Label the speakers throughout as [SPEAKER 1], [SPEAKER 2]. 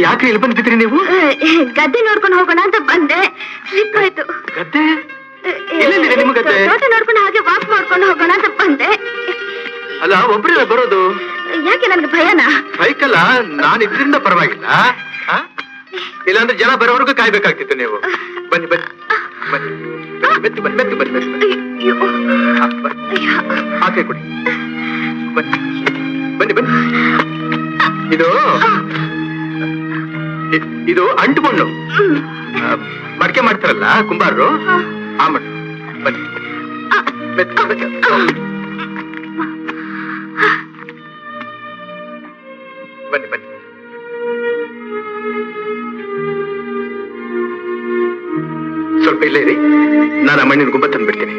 [SPEAKER 1] ಯಾಕ್ರಿ ಇಲ್ಲಿ ಬಂದಿದ್ರಿ ನೀವು?
[SPEAKER 2] ಗದ್ದೆ ನೋಡ್ಕೊಂಡು ಹೋಗೋಣ ಅಂತ ಬಂದೆ. ಸ್ಲಿಪ್ ಆಯ್ತು.
[SPEAKER 1] ಗದ್ದೆ ನಿಮ್ಮ ಗದ್ದೆ?
[SPEAKER 2] ತೋಟ ನೋಡ್ಕೊಂಡು ಹಾಗೆ ವಾಕ್ ಮಾಡ್ಕೊಂಡು ಹೋಗೋಣ ಅಂತ ಬಂದೆ.
[SPEAKER 1] ಅಲ್ಲ, ಒಬ್ರಿಲ್ಲ ಬರೋದು?
[SPEAKER 2] ಯಾಕೆ ನನ್ಗೆ ಭಯನಾ?
[SPEAKER 1] ಬೈಕಲ್ಲ, ನಾನು ಇದ್ರಿಂದ ಪರವಾಗಿಲ್ಲ. ಇಲ್ಲಾಂದ್ರೆ ಜನ ಬರೋವರೆಗೂ ಕಾಯ್ಬೇಕಾಗ್ತಿತ್ತು ನೀವು. ಬನ್ನಿ ಬನ್ನಿ ಬನ್ನಿ ಮೆತ್ತು ಬನ್ನಿ ಮೆತ್ತು ಬನ್ನಿ ಬನ್ನಿ ಹಾಕಿ ಕೊಡಿ. ಬನ್ನಿ ಬನ್ನಿ ಬನ್ನಿ. ಇದು ಅಂಟು ಮಣ್ಣು ಮಡಿಕೆ ಮಾಡ್ತಾರಲ್ಲ ಕುಂಬಾರರು, ಆ ಮಣ್ಣು. ಬನ್ನಿ ಬನ್ನಿ ಬನ್ನಿ. ಸ್ವಲ್ಪ ಇಲ್ಲೇ ಇರಿ, ನಾನು ಆ ಮಣ್ಣಿನ ಗುಂಬ ತಂದ್ಬಿಡ್ತೀನಿ.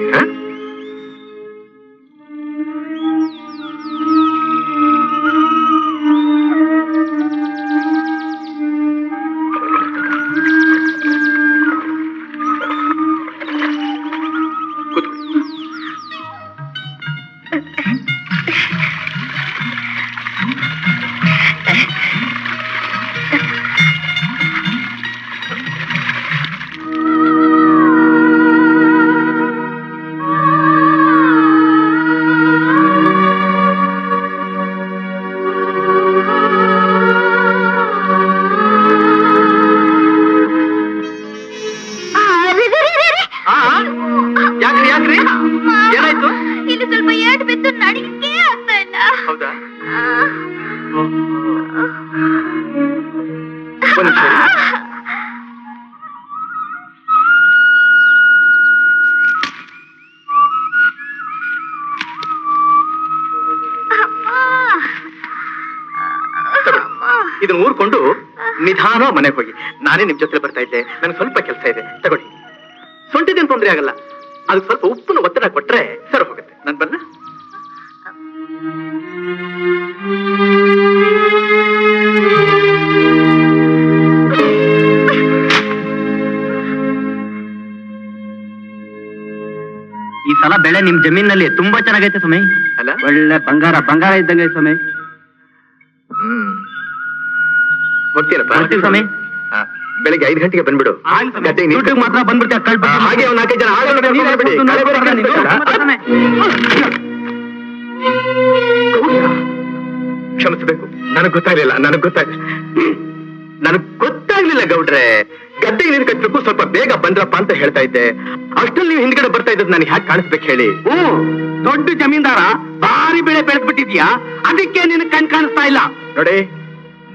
[SPEAKER 1] ಏನಾಯ್ತು?
[SPEAKER 2] ಇಲ್ಲಿ ಸ್ವಲ್ಪ ಏಟು ಬಿದ್ದು ನಡಿಗೆ ಆಗ್ತಾ ಇಲ್ಲ.
[SPEAKER 1] ಹೌದಾ? ಇದನ್ನ ಊರ್ಕೊಂಡು ನಿಧಾನ ಮನೆಗೆ ಹೋಗಿ. ನಾನೇ ನಿಮ್ ಜೊತೆ ಬರ್ತಾ ಇದ್ದೆ, ನನಗೆ ಸ್ವಲ್ಪ ಕೆಲಸ ಇದೆ. ತಗೊಳ್ಳಿ, ಸೊಂಟಿದೇನು ತೊಂದರೆ ಆಗಲ್ಲ. ಅದಕ್ಕೆ ಸ್ವಲ್ಪ ಉಪ್ಪನ್ನು ಒತ್ತಡ ಕೊಟ್ರೆ ಸರಿ ಹೋಗುತ್ತೆ. ನಾನು ಬನ್ನ.
[SPEAKER 3] ಈ ಸಲ ಬೆಳೆ ನಿಮ್ ಜಮೀನಲ್ಲಿ ತುಂಬಾ ಚೆನ್ನಾಗೈತೆ ಸ್ವಾಮಿ.
[SPEAKER 1] ಅಲ್ಲ,
[SPEAKER 3] ಒಳ್ಳೆ ಬಂಗಾರ ಇದ್ದಂಗೆ ಸ್ವಾಮಿ.
[SPEAKER 1] ಹೋಗ್ತೀರಪ್ಪ?
[SPEAKER 3] ಹೋಗ್ತೀವಿ ಸ್ವಾಮಿ.
[SPEAKER 1] ಬೆಳಿಗ್ಗೆ 5 ಗಂಟೆಗೆ ಬಂದ್ಬಿಡು.
[SPEAKER 3] ದುಡ್ಡಿಗೆ ಮಾತ್ರ ಬಂದ್ಬಿಡ್ತೀವಿ.
[SPEAKER 1] ಹಾಗೆ ಒಂದು 4 ಜನ ಕ್ಷಮಿಸಬೇಕು. ನನಗ್ ಗೊತ್ತಾಗ್ಲಿಲ್ಲ ಗೌಡ್ರೆ. ಗದ್ದೆಗೆ ನೀರು ಕಟ್ಟಬೇಕು, ಸ್ವಲ್ಪ ಬೇಗ ಬಂದ್ರಪ್ಪ ಅಂತ ಹೇಳ್ತಾ ಇದ್ದೆ. ಅಷ್ಟಲ್ಲಿ ನೀವು ಹಿಂದ್ಗಡೆ ಬರ್ತಾ ಇದ್ದದ್ದು ನನಗೆ ಹ್ಯಾಕ್ ಕಾಣಿಸ್ಬೇಕು ಹೇಳಿ?
[SPEAKER 3] ದೊಡ್ಡ ಜಮೀನ್ದಾರ ಭಾರಿ ಬೆಳೆ ಬೆಳೆದ್ಬಿಟ್ಟಿದ್ಯಾ, ಅದಕ್ಕೆ ನಿನ್ ಕಣ್ ಕಾಣಿಸ್ತಾ ಇಲ್ಲ.
[SPEAKER 1] ನೋಡಿ,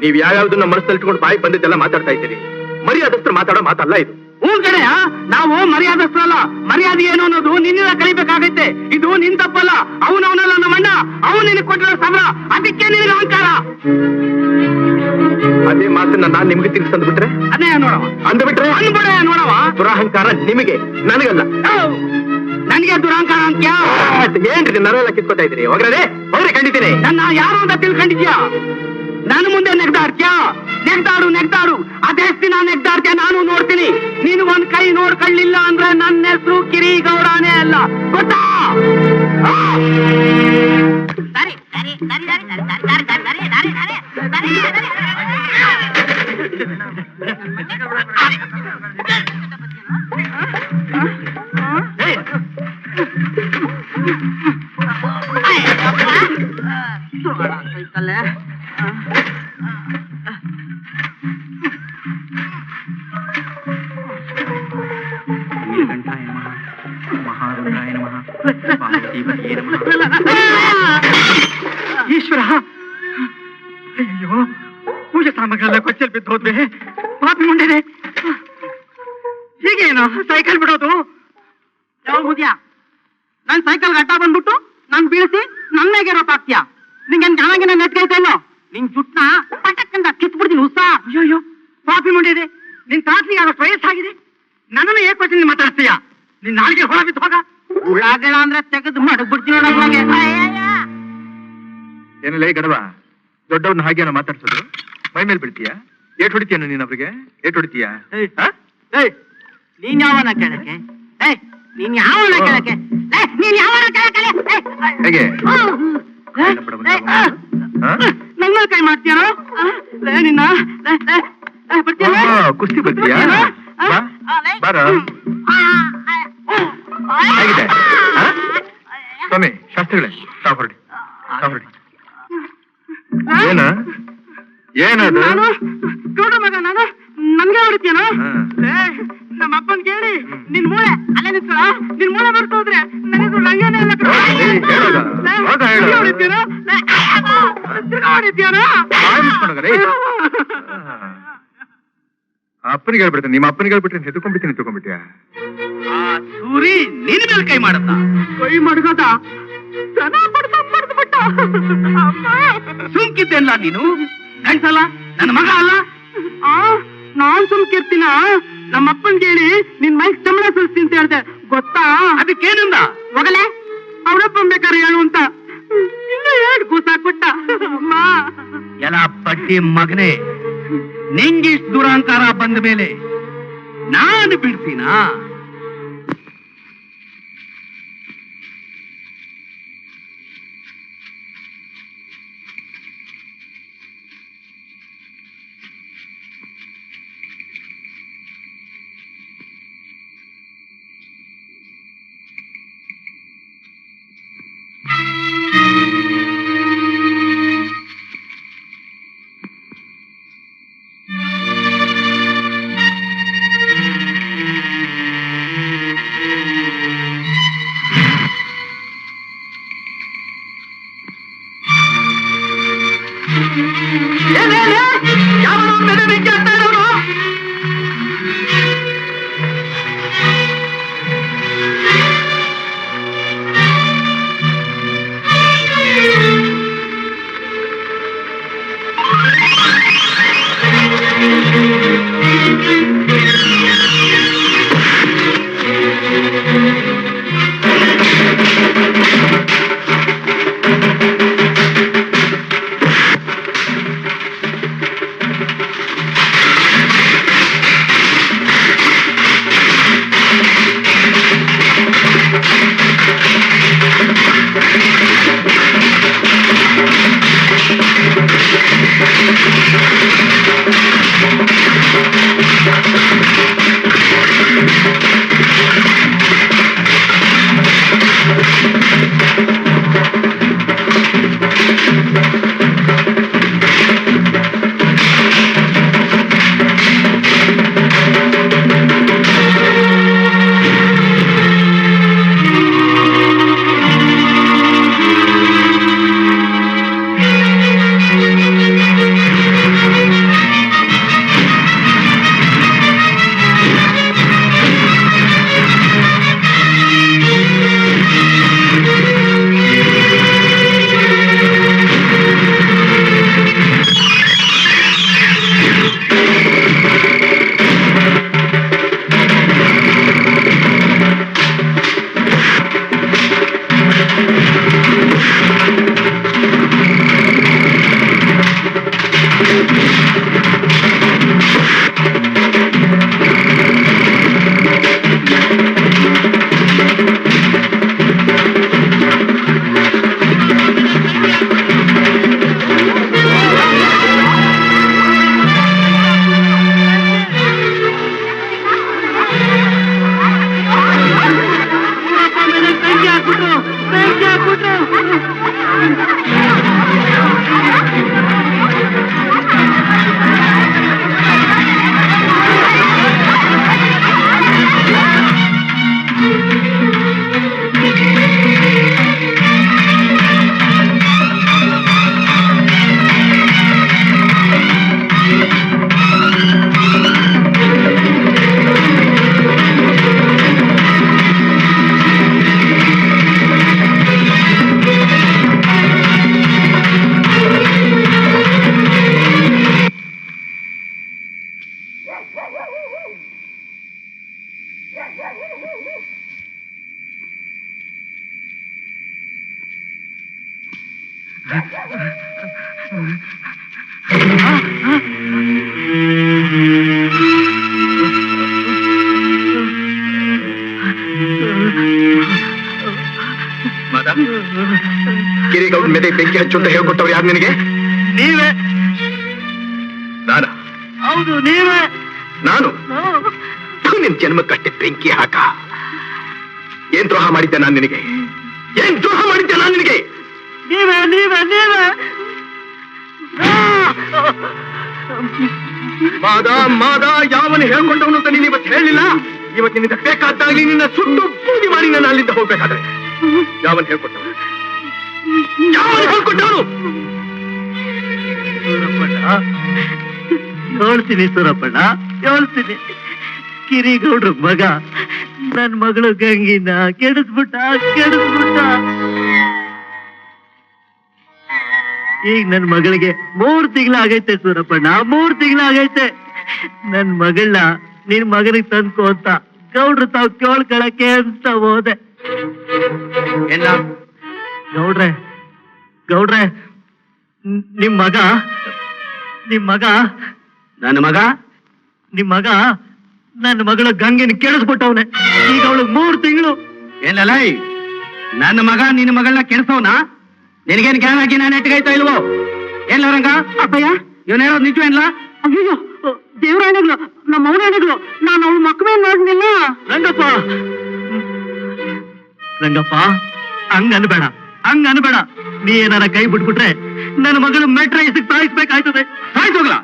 [SPEAKER 1] ನೀವ್ ಯಾವ್ಯಾವ್ದನ್ನ ಮನಸ್ಸಲ್ಲಿ ಇಟ್ಕೊಂಡು ಬಾಯಿ ಬಂದಿದ್ದೆಲ್ಲ ಮಾತಾಡ್ತಾ ಇದ್ದೀರಿ. ಮರ್ಯಾದಸ್ಥರು ಮಾತಾಡೋ ಮಾತಲ್ಲ ಇದು.
[SPEAKER 3] ಕಡೆಯ ನಾವು ಮರ್ಯಾದಸ್ಥರಲ್ಲ. ಮರ್ಯಾದೆ ಏನು ಅನ್ನೋದು ನಿನ್ನಿಂದ ಕಲಿಬೇಕಾಗೈತೆ. ಇದು ನಿನ್ ತಪ್ಪಲ್ಲ. ಅವನವನಲ್ಲ ನಮ್ಮಣ್ಣ, ಅವನು ನಿನಗೆ ಕೊಟ್ಟಿರೋ ಸಂಬಳ, ಅದಕ್ಕೆ ನಿನಗೆ ಅಹಂಕಾರ.
[SPEAKER 1] ಅದೇ ಮಾತನ್ನ ನಾನ್ ನಿಮ್ಗೆ ತಿರ್ಗಿಸಂದ್ಬಿಟ್ರೆ
[SPEAKER 3] ಅದೇ ನೋಡವ
[SPEAKER 1] ಅಂದ್ಬಿಟ್ರೆ
[SPEAKER 3] ಅನ್ಬೇಡ ನೋಡವ.
[SPEAKER 1] ದುರಹಂಕಾರ ನಿಮಗೆ, ನನಗಲ್ಲ.
[SPEAKER 3] ನನಗೆ ದುರಹಂಕಾರ ಅಂತ್ಯ
[SPEAKER 1] ಏನ್ರಿ? ನಾನೆಲ್ಲ ಕಿತ್ಕೊತಾ ಇದ್ದೀರಿ. ಹೋಗ್ರೆ ಅವ್ರೆ ಖಂಡಿತೀನಿ.
[SPEAKER 3] ನನ್ನ ಯಾರು ಅಂತ ತಿಳ್ಕೊಂಡಿದ್ಯಾ? ನಾನು ಮುಂದೆ ನೆಗ್ದಾಡು. ಅದೆಷ್ಟು ದಿನ ನೆಗ್ದಾಡ್ತೀಯ ನಾನು ನೋಡ್ತೀನಿ. ನೀನು ಒಂದ್ ಕೈ ನೋಡ್ಕೊಳ್ಳಿಲ್ಲ ಅಂದ್ರೆ ನನ್ನ ಹೆಸರು ಕಿರಿ ಗೌಡನೇ ಅಲ್ಲ, ಗೊತ್ತಾ? ಈಶ್ವರ, ಅಯ್ಯೋ, ಪೂಜೆ ಸಾಮಗ್ರೆಲ್ಲ ಕೊಚ್ಚಲ್ ಬಿದ್ದು ಹೋದ್ವೆ. ಪಾಪಿ ಮುಂಡೆನೆ. ಹೀಗೇನು ಸೈಕಲ್ ಬಿಡೋದು? ಯಾವ ಮುದ್ಯಾ, ನನ್ ಸೈಕಲ್ ಗಡ್ಡ ಬಂದ್ಬಿಟ್ಟು ನನ್ ಬೀಳಿಸಿ ನನ್ನೇಗೆ ರೋಪಾಕ್ತೀಯ? ನಿಂಗೇನ್ ಚೆನ್ನಾಗಿನ ನೆಟ್ಕೈತೇನೋ? ನಿನ್ ಜುಟ್ನ ಪಟಕ್ಕಂದ ಕಿತ್ಬಿಡ್ತೀನಿ ಉತ್ಸಾಹ. ಅಯ್ಯೋ, ಪಾಪಿ ಮುಂಡಿದೆ. ನಿನ್ ತಾತನಿಗೆ ಆಗೋ ವಯಸ್ಸಾಗಿದೆ, ನನ್ನನ್ನು ಏಕವಚನ ಮಾತಾಡ್ತೀಯ? ನಿನ್ ನಾಲ್ಗೆ ಹೊಳ ಬಿತ್ತು ಹೋಗ. ಉಳ್ಳಾಗಣ ಅಂದ್ರೆ ತೆಗೆದು ಮಡಗ್ಬಿಡ್ತೀನಿ ಒಳಗೆ.
[SPEAKER 4] ಏನಿಲ್ಲ ಈ ಗಡವ ದೊಡ್ಡವ್ರನ್ನ ಹಾಗೆ ಮಾತಾಡ್ಸೋದು ಮೈ ಮೇಲೆ ಬಿಡ್ತೀಯಾ? ಏಟ್ ಹೊಡಿತೀಯ ನೀನ್ ಅವ್ರಿಗೆ? ಏಟ್ ಹೊಡಿತೀಯಾ?
[SPEAKER 3] ನೀನ್ ಯಾವನ ಕೇಳಕ್ಕೆ? ನೀನ್ ಯಾವನ ಕೇಳಕ್ಕೆ? ನೀನ್ ಯಾವನ ಕೇಳಕ್ಕೆ?
[SPEAKER 4] ಹೇಗೆ
[SPEAKER 3] ನನ್ನ ಕೈ ಮಾಡ್ತೀಯಾರೋ ನಿನ್ನ?
[SPEAKER 4] ಕುಸ್ತಿ ಬರ್ತೀಯಾ? ಬಾರ ಹೇಗಿದೆ ಸ್ವಾಮಿ ಶಾಸ್ತ್ರಿಗಳೇ ತಾವ್ ಹೊರಡಿ ಹೊರಡಿ. ಏನ ಏನದು?
[SPEAKER 3] ಗೌಡ ಮಗ ನಾನು ನನ್ಗೆ ಹೊಡಿತೀಯನ? ನಮ್ಮ ಅಪ್ಪನ್ ಕೇಳಿ ನಿನ್ ಮೂಳೆ ಅಲ್ಲೇ ನಿಂತ್ಕೊಳ. ನಿನ್ ಮೂಳೆ ಬರ್ತಾ ಹೋದ್ರೆ ನನಗೆ ಲಂಗನೇ ಇಲ್ಲ. ಹೊಡಿತೀಯನ? ಹೊಡಿತೀಯನ?
[SPEAKER 4] ಅಪ್ಪನಿಗೆ ಹೇಳ್ಬಿಡ್ತೇನೆ. ನಿಮ್ಮ ಅಪ್ಪನಿಗೆ ಹೇಳ್ಬಿಟ್ರೆ ಹೆದರ್ಕೊಂಡ್ಬಿಡ್ತೀನಿ. ತಗೊಂಡ್ಬಿಟ್ಯಾ?
[SPEAKER 3] ಸೂರಿ ನಿನ್ ಮೇಲೆ ಕೈ ಮಾಡತ್ತ? ಕೈ ಮಡ್ಗದ ಸುಮ್ಕಿದ್ದೆಲ್ಲ ನೀನು ಗಂಟಲ್ಲ ನನ್ನ ಮಗ ಅಲ್ಲ. ನಾನ್ ಸುಮ್ಕಿರ್ತೀನ? ನಮ್ಮಪ್ಪನ್ ಕೇಳಿ ನಿನ್ ಮೈಕ್ ಚಮಡ ಸುಲ್ಸ್ತೀನಿ ಅಂತ ಹೇಳ್ದೆ ಗೊತ್ತಾ? ಅದಕ್ಕೇನಂದ? ಹೋಗಲೆ ಅವರಪ್ಪನ್ ಬೇಕಾದ್ರೆ ಹೇಳು ಅಂತ ಇನ್ನು 2 ಕೂಸ ಕೊಟ್ಟ. ಅಮ್ಮ ಎಲ್ಲ ಬಡ್ಡಿ ಮಗನೇ, ನಿಂಗಿಷ್ಟು ದುರಹಂಕಾರ ಬಂದ ಮೇಲೆ ನಾನು ಬಿಡ್ತೀನಾ?
[SPEAKER 1] ಕಿರಿಗೌಡ ಮೇಲೆ ಬೆಂಕಿ ಹಚ್ಚು ಅಂತ ಹೇಳ್ಕೊಟ್ಟವ್ರು ಯಾರು ನಿನಗೆ?
[SPEAKER 3] ನೀವೇ.
[SPEAKER 1] ನಾನ?
[SPEAKER 3] ಹೌದು ನೀವೇ.
[SPEAKER 1] ನಾನು ನಿನ್ ಜನ್ಮಕ್ಕಷ್ಟೇ ಬೆಂಕಿ ಹಾಕ. ಏನ್ ದ್ರೋಹ ಮಾಡಿದ್ದೆ ನಾನು ನಿನಗೆ? ಏನ್ ದ್ರೋಹ ಮಾಡಿದ್ದೆ ನಾನು ನಿನಗೆ?
[SPEAKER 3] ನೀವೇ ನೀವೇ ನೀವೇ.
[SPEAKER 1] ಮಾದ ಮಾದ ಯಾವನು ಹೇಳ್ಕೊಂಡವನು ಅಂತ ನೀನು ಇವತ್ತು ಹೇಳಿಲ್ಲ. ಇವತ್ತು ನಿನ್ನಿಂದ ಬೇಕಾದಾಗ್ಲಿ ನಿನ್ನ ಸುಟ್ಟು ಬೂದಿ ಮಾಡಿ ನಾನು ಅಲ್ಲಿಂದ ಹೋಗ್ಬೇಕಾದ್ರೆ ಯಾವನ್ ಹೇಳ್ಕೊಟ್ಟವನು? ಯಾವನು ಹೇಳ್ಕೊಟ್ಟವನು?
[SPEAKER 3] ಹೇಳ್ತೀನಿ ಸೂರಪ್ಪಣ್ಣ, ಹೇಳ್ತೀನಿ. ಕಿರಿಗೌಡ್ರ ಮಗ ನನ್ ಮಗಳು ಗಂಗಿನ ಕೆಡಿಸ್ಬಿಟ್ಟ. ಈಗ ನನ್ ಮಗಳಿಗೆ 3 ತಿಂಗಳಾಗೈತೆ ಸೂರಪ್ಪಣ್ಣ, 3 ತಿಂಗಳಾಗೈತೆ. ನನ್ ಮಗಳನ್ನ ನಿನ್ ಮಗನಿಗೆ ತಂದ್ಕೋ ಅಂತ ಗೌಡ್ರು ತಾವ್ ಕೇಳ್ಕೊಳಕ್ಕೆ ಅಂತ ಹೋದೆ.
[SPEAKER 1] ಎಲ್ಲ
[SPEAKER 3] ಗೌಡ್ರೆ ನಿಮ್ ಮಗ ನನ್ನ ಮಗಳ ಗಂಗೆನ ಕೇಳಿಸ್ಬಿಟ್ಟವನೆ. ಈಗ ಅವಳು 3 ತಿಂಗಳು.
[SPEAKER 1] ಏನಲ್ಲ ನನ್ನ ಮಗ ನಿನ್ನ ಮಗಳನ್ನ ಕೆಡಿಸೋನಾ? ನಿನಗೇನು ಗ್ಯಾನ್ ಹಾಕಿ ನಾನು ಎಟ್ಟಗೈತಾ ಇಲ್ವೋ? ಏನ್ಲ ರಂಗ?
[SPEAKER 3] ಅಪ್ಪಯ್ಯ,
[SPEAKER 1] ಇವನ್ ಹೇಳೋದು ನಿಜವೇನ್ಲ?
[SPEAKER 3] ಅಯ್ಯೋ ದೇವ್ರ ಹೆಣಗ್ಲು, ನಮ್ಮ ಅವನ ಹೆಣಗ್ಲು. ನಾನು ಅವಳು ಮಕ್ಕಳೇ ನೋಡ್ಲಿಲ್ಲ. ರಂಗಪ್ಪ ಹಂಗ ಅನ್ಬೇಡ. ನೀ ಏನಾರ ಕೈ ಬಿಟ್ಬಿಟ್ರೆ ನನ್ನ ಮಗಳು ಮೆಟ್ರ ಇಸಕ್ ಸಾಯಿಸ್ಬೇಕಾಯ್ತದೆ.
[SPEAKER 1] ಸಾಯ್ತೋಗ್ಲ.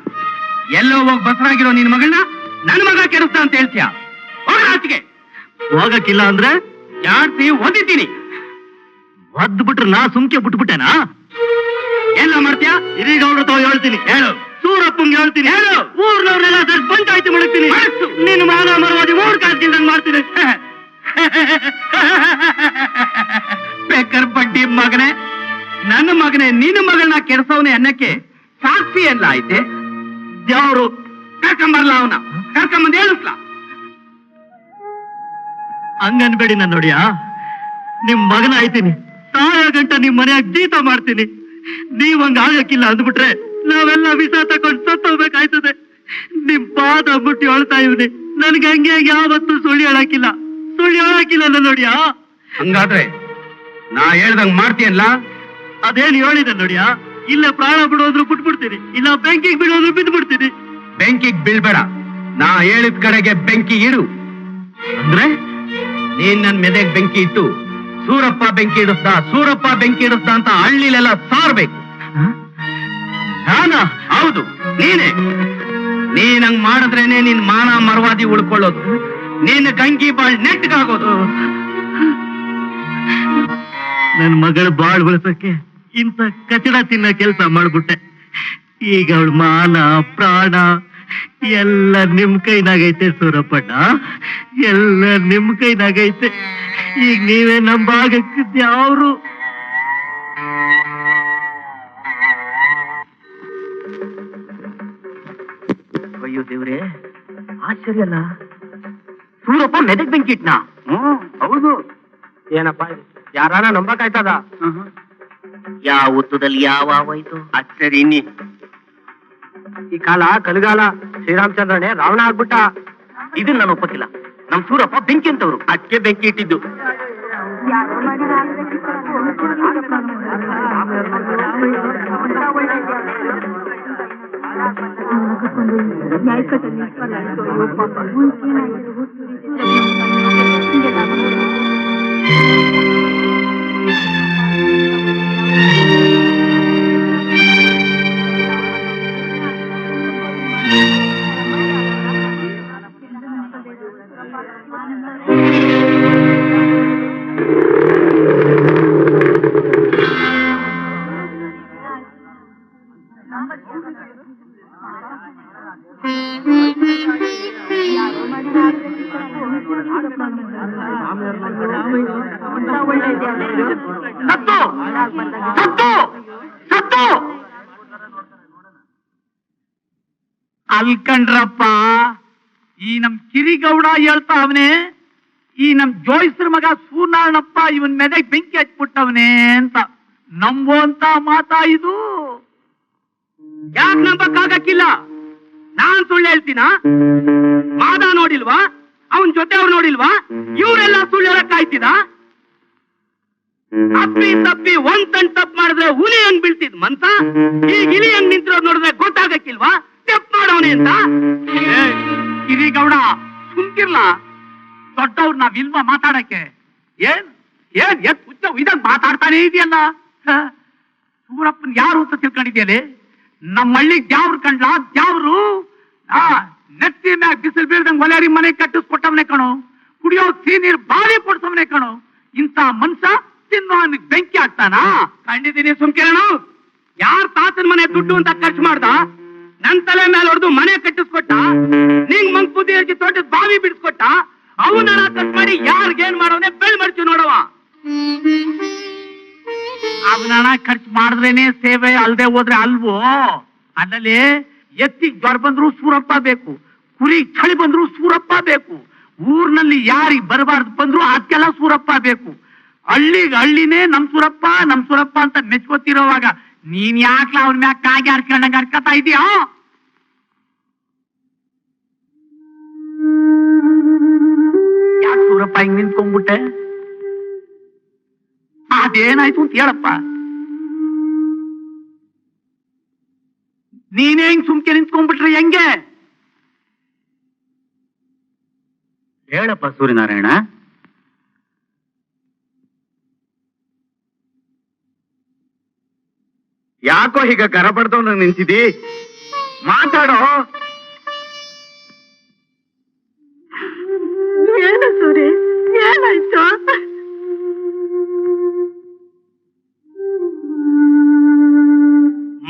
[SPEAKER 1] ಎಲ್ಲೋ ಹೋಗಿ ಬಸರಾಗಿರೋ ನಿನ್ ಮಗಳನ್ನ ನನ್ನ ಮಗ ಕೆಡಿಸ್ತಾ ಅಂತ ಹೇಳ್ತೀಯ? ಆಚೆಗೆ
[SPEAKER 3] ಹೋಗಕ್ಕಿಲ್ಲ ಅಂದ್ರೆ
[SPEAKER 1] ಜಾಸ್ತಿ ಓದಿದ್ದೀನಿ.
[SPEAKER 3] ಒದ್ದು ಬಿಟ್ರೆ ನಾ ಸುಮ್ಕೆ ಬಿಟ್ಬಿಟ್ಟೆನಾ?
[SPEAKER 1] ಎಲ್ಲ ಮಾಡ್ತೀಯ?
[SPEAKER 3] ಇದೀಗ ಅವ್ರ ಹೇಳ್ತೀನಿ.
[SPEAKER 1] ಹೇಳು.
[SPEAKER 3] ಸೂರಪ್ಪಂಗೆ ಹೇಳ್ತೀನಿ.
[SPEAKER 1] ಹೇಳು.
[SPEAKER 3] ಊರ್ನವ್ರನ್ನೆಲ್ಲ ಸೇರಿ ಪಂಚಾಯ್ತಿ ಮಾಡ್ತೀನಿ. ನಿನ್ನ ಮಾನ ಮರವಾದಿ 3 ಕಾಸಿಲ್ದಂಗ್ ಮಾಡ್ತೀನಿ.
[SPEAKER 1] ಬೇಕರ್ ಬಡ್ಡಿ ಮಗನೇ, ನನ್ನ ಮಗನೇ ನಿನ್ನ ಮಗಳನ್ನ ಕೆಡಿಸವನೆ ಅನ್ನಕ್ಕೆ ಸಾಕ್ಷಿ ಎಲ್ಲ ಐತೆ.
[SPEAKER 3] ದೇವ್ರು
[SPEAKER 1] ಕರ್ಕೊಂಬರ್ಲ ಅವನ, ಕರ್ಕೊಂಬಂದು ಹೇಳಿಸ್ಲ.
[SPEAKER 3] ಹಂಗನ್ಬೇಡಿ ನನ್ನ ನೋಡಿಯಾ. ನಿಮ್ ಮಗನ ಆಯ್ತೀನಿ, ಸಾಯ ಗಂಟ ನಿಮ್ ಮನೆಯಾಗ ಜೀತ ಮಾಡ್ತೀನಿ. ನೀವ್ ಹಂಗ ಆಗಕ್ಕಿಲ್ಲ ಅಂದ್ಬಿಟ್ರೆ ನಾವೆಲ್ಲ ವಿಷ ತಕೊಂಡ್ ಸತ್ತೋಗ್ಬೇಕಾಯ್ತದೆ. ನಿಮ್ ಪಾದ ಮುಟ್ಟಿ ಹೇಳ್ತಾ ಇವ್ನಿ. ನನ್ಗೆ ಹಂಗೆ ಯಾವತ್ತೂ ಸುಳ್ಳು ಹೇಳಕ್ಕಿಲ್ಲ ನನ್ನ ನೋಡಿಯಾ.
[SPEAKER 1] ಹಂಗಾದ್ರೆ ನಾ ಹೇಳ್ದಂಗ್ ಮಾಡ್ತೀಯಲ್ಲ?
[SPEAKER 3] ಅದೇನ್ ಹೇಳಿದೆ ನೋಡಿಯಾ. ಇಲ್ಲ ಪ್ರಾಣ ಬಿಡೋದ್ರು ಬಿಟ್ಬಿಡ್ತೀನಿ, ಇಲ್ಲ ಬೆಂಕಿಗೆ ಬಿಡೋದ್ರು ಬಿದ್ದ್ಬಿಡ್ತೀನಿ.
[SPEAKER 1] ಬೆಂಕಿಗೆ ಬೀಳ್ಬೇಡ, ನಾ ಹೇಳಿದ ಕಡೆಗೆ ಬೆಂಕಿ ಇಡು.
[SPEAKER 3] ಅಂದ್ರೆ
[SPEAKER 1] ನೀನ್ ನನ್ ಮೆದೆಗ್ ಬೆಂಕಿ ಇಟ್ಟು ಸೂರಪ್ಪ ಬೆಂಕಿ ಇಡಿಸ್ದ ಅಂತ ಹಳ್ಳಿಲೆಲ್ಲ ಸಾರ್ಬೇಕು.
[SPEAKER 3] ನಾನಾ?
[SPEAKER 1] ಹೌದು, ನೀನೇ. ನೀನಂಗ್ ಮಾಡಿದ್ರೇನೆ ನಿನ್ ಮಾನ ಮರವಾದಿ ಉಳ್ಕೊಳ್ಳೋದು, ನೀನ್ ಗಂಗಿ ಬಾಳ್ ನೆಟ್ಗಾಗೋದು.
[SPEAKER 3] ನನ್ ಮಗಳ ಬಾಳ್ ಬೆಳೆಸಕ್ಕೆ ಇಂಥ ಕಚಡ ತಿನ್ನ ಕೆಲಸ ಮಾಡ್ಬಿಟ್ಟೆ. ಈಗ ಅವಳ ಮಾನ ಪ್ರಾಣ ಎಲ್ಲ ನಿಮ್ ಕೈನಾಗೈತೆ ಸೂರಪ್ಪಣ್ಣ, ಎಲ್ಲ ನಿಮ್ ಕೈನಾಗೈತೆ. ಈಗ ನೀವೇ ನಮ್ ಭಾಗಕ್ಕಿದ್ಯಾವ್ರು? ಅಯ್ಯೋ ದೇವ್ರೆ, ಆಶ್ಚರ್ಯ ಅಲ್ಲ. ಸೂರಪ್ಪ ಮೆದಕ್ ಬೆಂಕಿ ಇಟ್ನಾ?
[SPEAKER 1] ಹೌದು. ಏನಪ್ಪ ಯಾರಾನ ನಂಬಕಾಯ್ತದ?
[SPEAKER 3] ಯಾವ ಹುತ್ತದಲ್ಲಿ ಯಾವಾಯ್ತು?
[SPEAKER 1] ಅಚ್ಚರಿ ಇನ್ನಿ ಈ ಕಾಲ ಕಲಿಗಾಲ. ಶ್ರೀರಾಮಚಂದ್ರನೇ ರಾವಣ ಆಗ್ಬಿಟ್ಟ.
[SPEAKER 3] ಇದನ್ನ ನಾನು ಒಪ್ಪಕ್ಕಿಲ್ಲ. ನಮ್ ಸೂರಪ್ಪ ಬೆಂಕಿ ಅಂತವ್ರು,
[SPEAKER 1] ಅದಕ್ಕೆ ಬೆಂಕಿ ಇಟ್ಟಿದ್ದು.
[SPEAKER 3] ಅಲ್ಕಂಡ್ರಪ್ಪ, ಈ ನಮ್ ಕಿರಿಗೌಡ ಹೇಳ್ತಾವನೆ, ಈ ನಮ್ ಜೋಯಿಸ್ರ ಮಗ ಸೂರ್ನಾರಾಯಣಪ್ಪ ಇವನ್ ಮೆದಕ್ ಬೆಂಕಿ ಹಚ್ಬಿಟ್ಟವನೆ ಅಂತ. ನಂಬುವಂತ ಮಾತಾ ಇದು? ಯಾಕೆ ನಂಬಕ್ಕಾಗಕ್ಕಿಲ್ಲ? ನಾನ್ ಸುಳ್ಳು ಹೇಳ್ತೀನ? ಮಾದ ನೋಡಿಲ್ವಾ? ಅವನ್ ಜೊತೆ ಅವ್ರು ನೋಡಿಲ್ವಾ? ಇವರೆಲ್ಲ ಸುಳ್ಳು ಹೇಳಕ್ಕಾಯ್ತಿದ? ಅಪ್ಪಿ ತಪ್ಪಿ ಒಂದ್ ತನ್ ತಪ್ಪು ಮಾಡಿದ್ರೆ ಹುಲಿ ಹಂಗ್ ಬೀಳ್ತಿದ್ ಮಂತ ಈಗ ಇಲಿ ಹಂಗ್ ನಿಂತಿರೋದ್ ನೋಡಿದ್ರೆ ಗೊತ್ತಾಗಕ್ಕಿಲ್ವಾ ತಪ್ಪು ಮಾಡೋನೆ ಅಂತ. ಕಿರಿಗೌಡ ಸುಮ್ಕಿರ್ಲ, ದೊಡ್ಡವ್ರು ನಾವಿಲ್ವಾ ಮಾತಾಡಕ್ಕೆ? ಏನ್ ಏನ್ ಹುಚ್ಚ ಇದಾಗ ಮಾತಾಡ್ತಾನೆ ಇದೆಯಲ್ಲ. ಸೂರಪ್ಪನ್ ಯಾರು ಅಂತ ತಿಳ್ಕೊಂಡಿದ್ಯಲೆ? ನಮ್ಮ ಹಳ್ಳಿ ದ್ಯಾವ್ರು ಕಂಡ್ಲ, ದ್ಯಾವ್ರು ನೆತ್ತಿ ಮ್ಯಾಗ ಬಿಸಿಲು ಬೀಳ್ದಂಗ್ ಒಲೆಯಾರಿ ಮನೆ ಕಟ್ಟಿಸ್ಕೊಟ್ಟವನೇ ಕಣೋ, ಕುಡಿಯೋ ನೀರ್ ಬಾವಿ ಕೊಡ್ಸವನೇ ಕಣೋ. ಇಂಥ ಮನ್ಸ ತಿನ್ನೋ ಬೆಂಕಿ ಹಾಕ್ತಾನ? ಕಂಡಿದ್ದೀನಿ ಸುಮ್ಕಿರಣ. ಯಾರ್ ತಾತನ ಮನೆ ದುಡ್ಡು ಅಂತ ಖರ್ಚು ಮಾಡ್ದ, ನನ್ ತಲೆ ಮೇಲೆ ಹೊಡೆದು ಮನೆ ಕಟ್ಟಿಸ್ಕೊಟ್ಟ, ನಿಂಗ್ ಮಂಗ್ ಬುದ್ಧಿ ಹಚ್ಚಿ ತೋಟದ ಬಾವಿ ಬಿಡಿಸ್ಕೊಟ್ಟ, ಅವನ ಖರ್ಚು ಮಾಡಿ ಯಾರಿಗೇನ್ ಮಾಡೋನೆ ಬೆಳ್ ಮಡ್ಚು ನೋಡವ. ಅವನ ಖರ್ಚು ಮಾಡಿದ್ರೇನೆ ಸೇವೆ, ಅಲ್ದೆ ಹೋದ್ರೆ ಅಲ್ವೋ? ಅಲ್ಲಲ್ಲಿ ಎತ್ತಿಗ್ ಜ್ವರ ಬಂದ್ರು ಸೂರಪ್ಪ ಬೇಕು, ಕುರಿ ಚಳಿ ಬಂದ್ರು ಸೂರಪ್ಪ ಬೇಕು, ಊರ್ನಲ್ಲಿ ಯಾರಿಗ್ ಬರಬಾರ್ದು ಬಂದ್ರು ಅದಕ್ಕೆಲ್ಲ ಸೂರಪ್ಪ ಬೇಕು. ಹಳ್ಳಿನೇ ನಮ್ ಸೂರಪ್ಪ ಅಂತ ಮೆಚ್ಕೋತಿರೋವಾಗ ನೀನ್ ಯಾಕ್ಲ ಅವ್ರ ಮ್ಯಾಗ ಕಾಗಿ ಹರ್ಕೊಂಡಂಗ ಹರ್ಕತಾ ಇದೀಯ? ಯಾಕೆ ಸೂರಪ್ಪ ಹಿಂಗ್ ನಿಂತ್ಕೊಂಡ್ಬಿಟ್ಟೆ? ಅದೇನಾಯ್ತು ಅಂತ ಹೇಳಪ್ಪ. ನೀನೇ ಹಿಂಗ್ ಸುಮ್ಕೆ ನಿಂತ್ಕೊಂಡ್ಬಿಟ್ರೆ ಹೆಂಗೆ?
[SPEAKER 5] ಹೇಳಪ್ಪ ಸೂರ್ಯನಾರಾಯಣ.
[SPEAKER 1] ಯಾಕೋ ಹೀಗ ಗರ ಬಡ್ದವ್ ನಿಂತಿದಿ? ಮಾತಾಡೋ.
[SPEAKER 2] ಏನು ಸೂರಿ, ಏನಾಯ್ತು?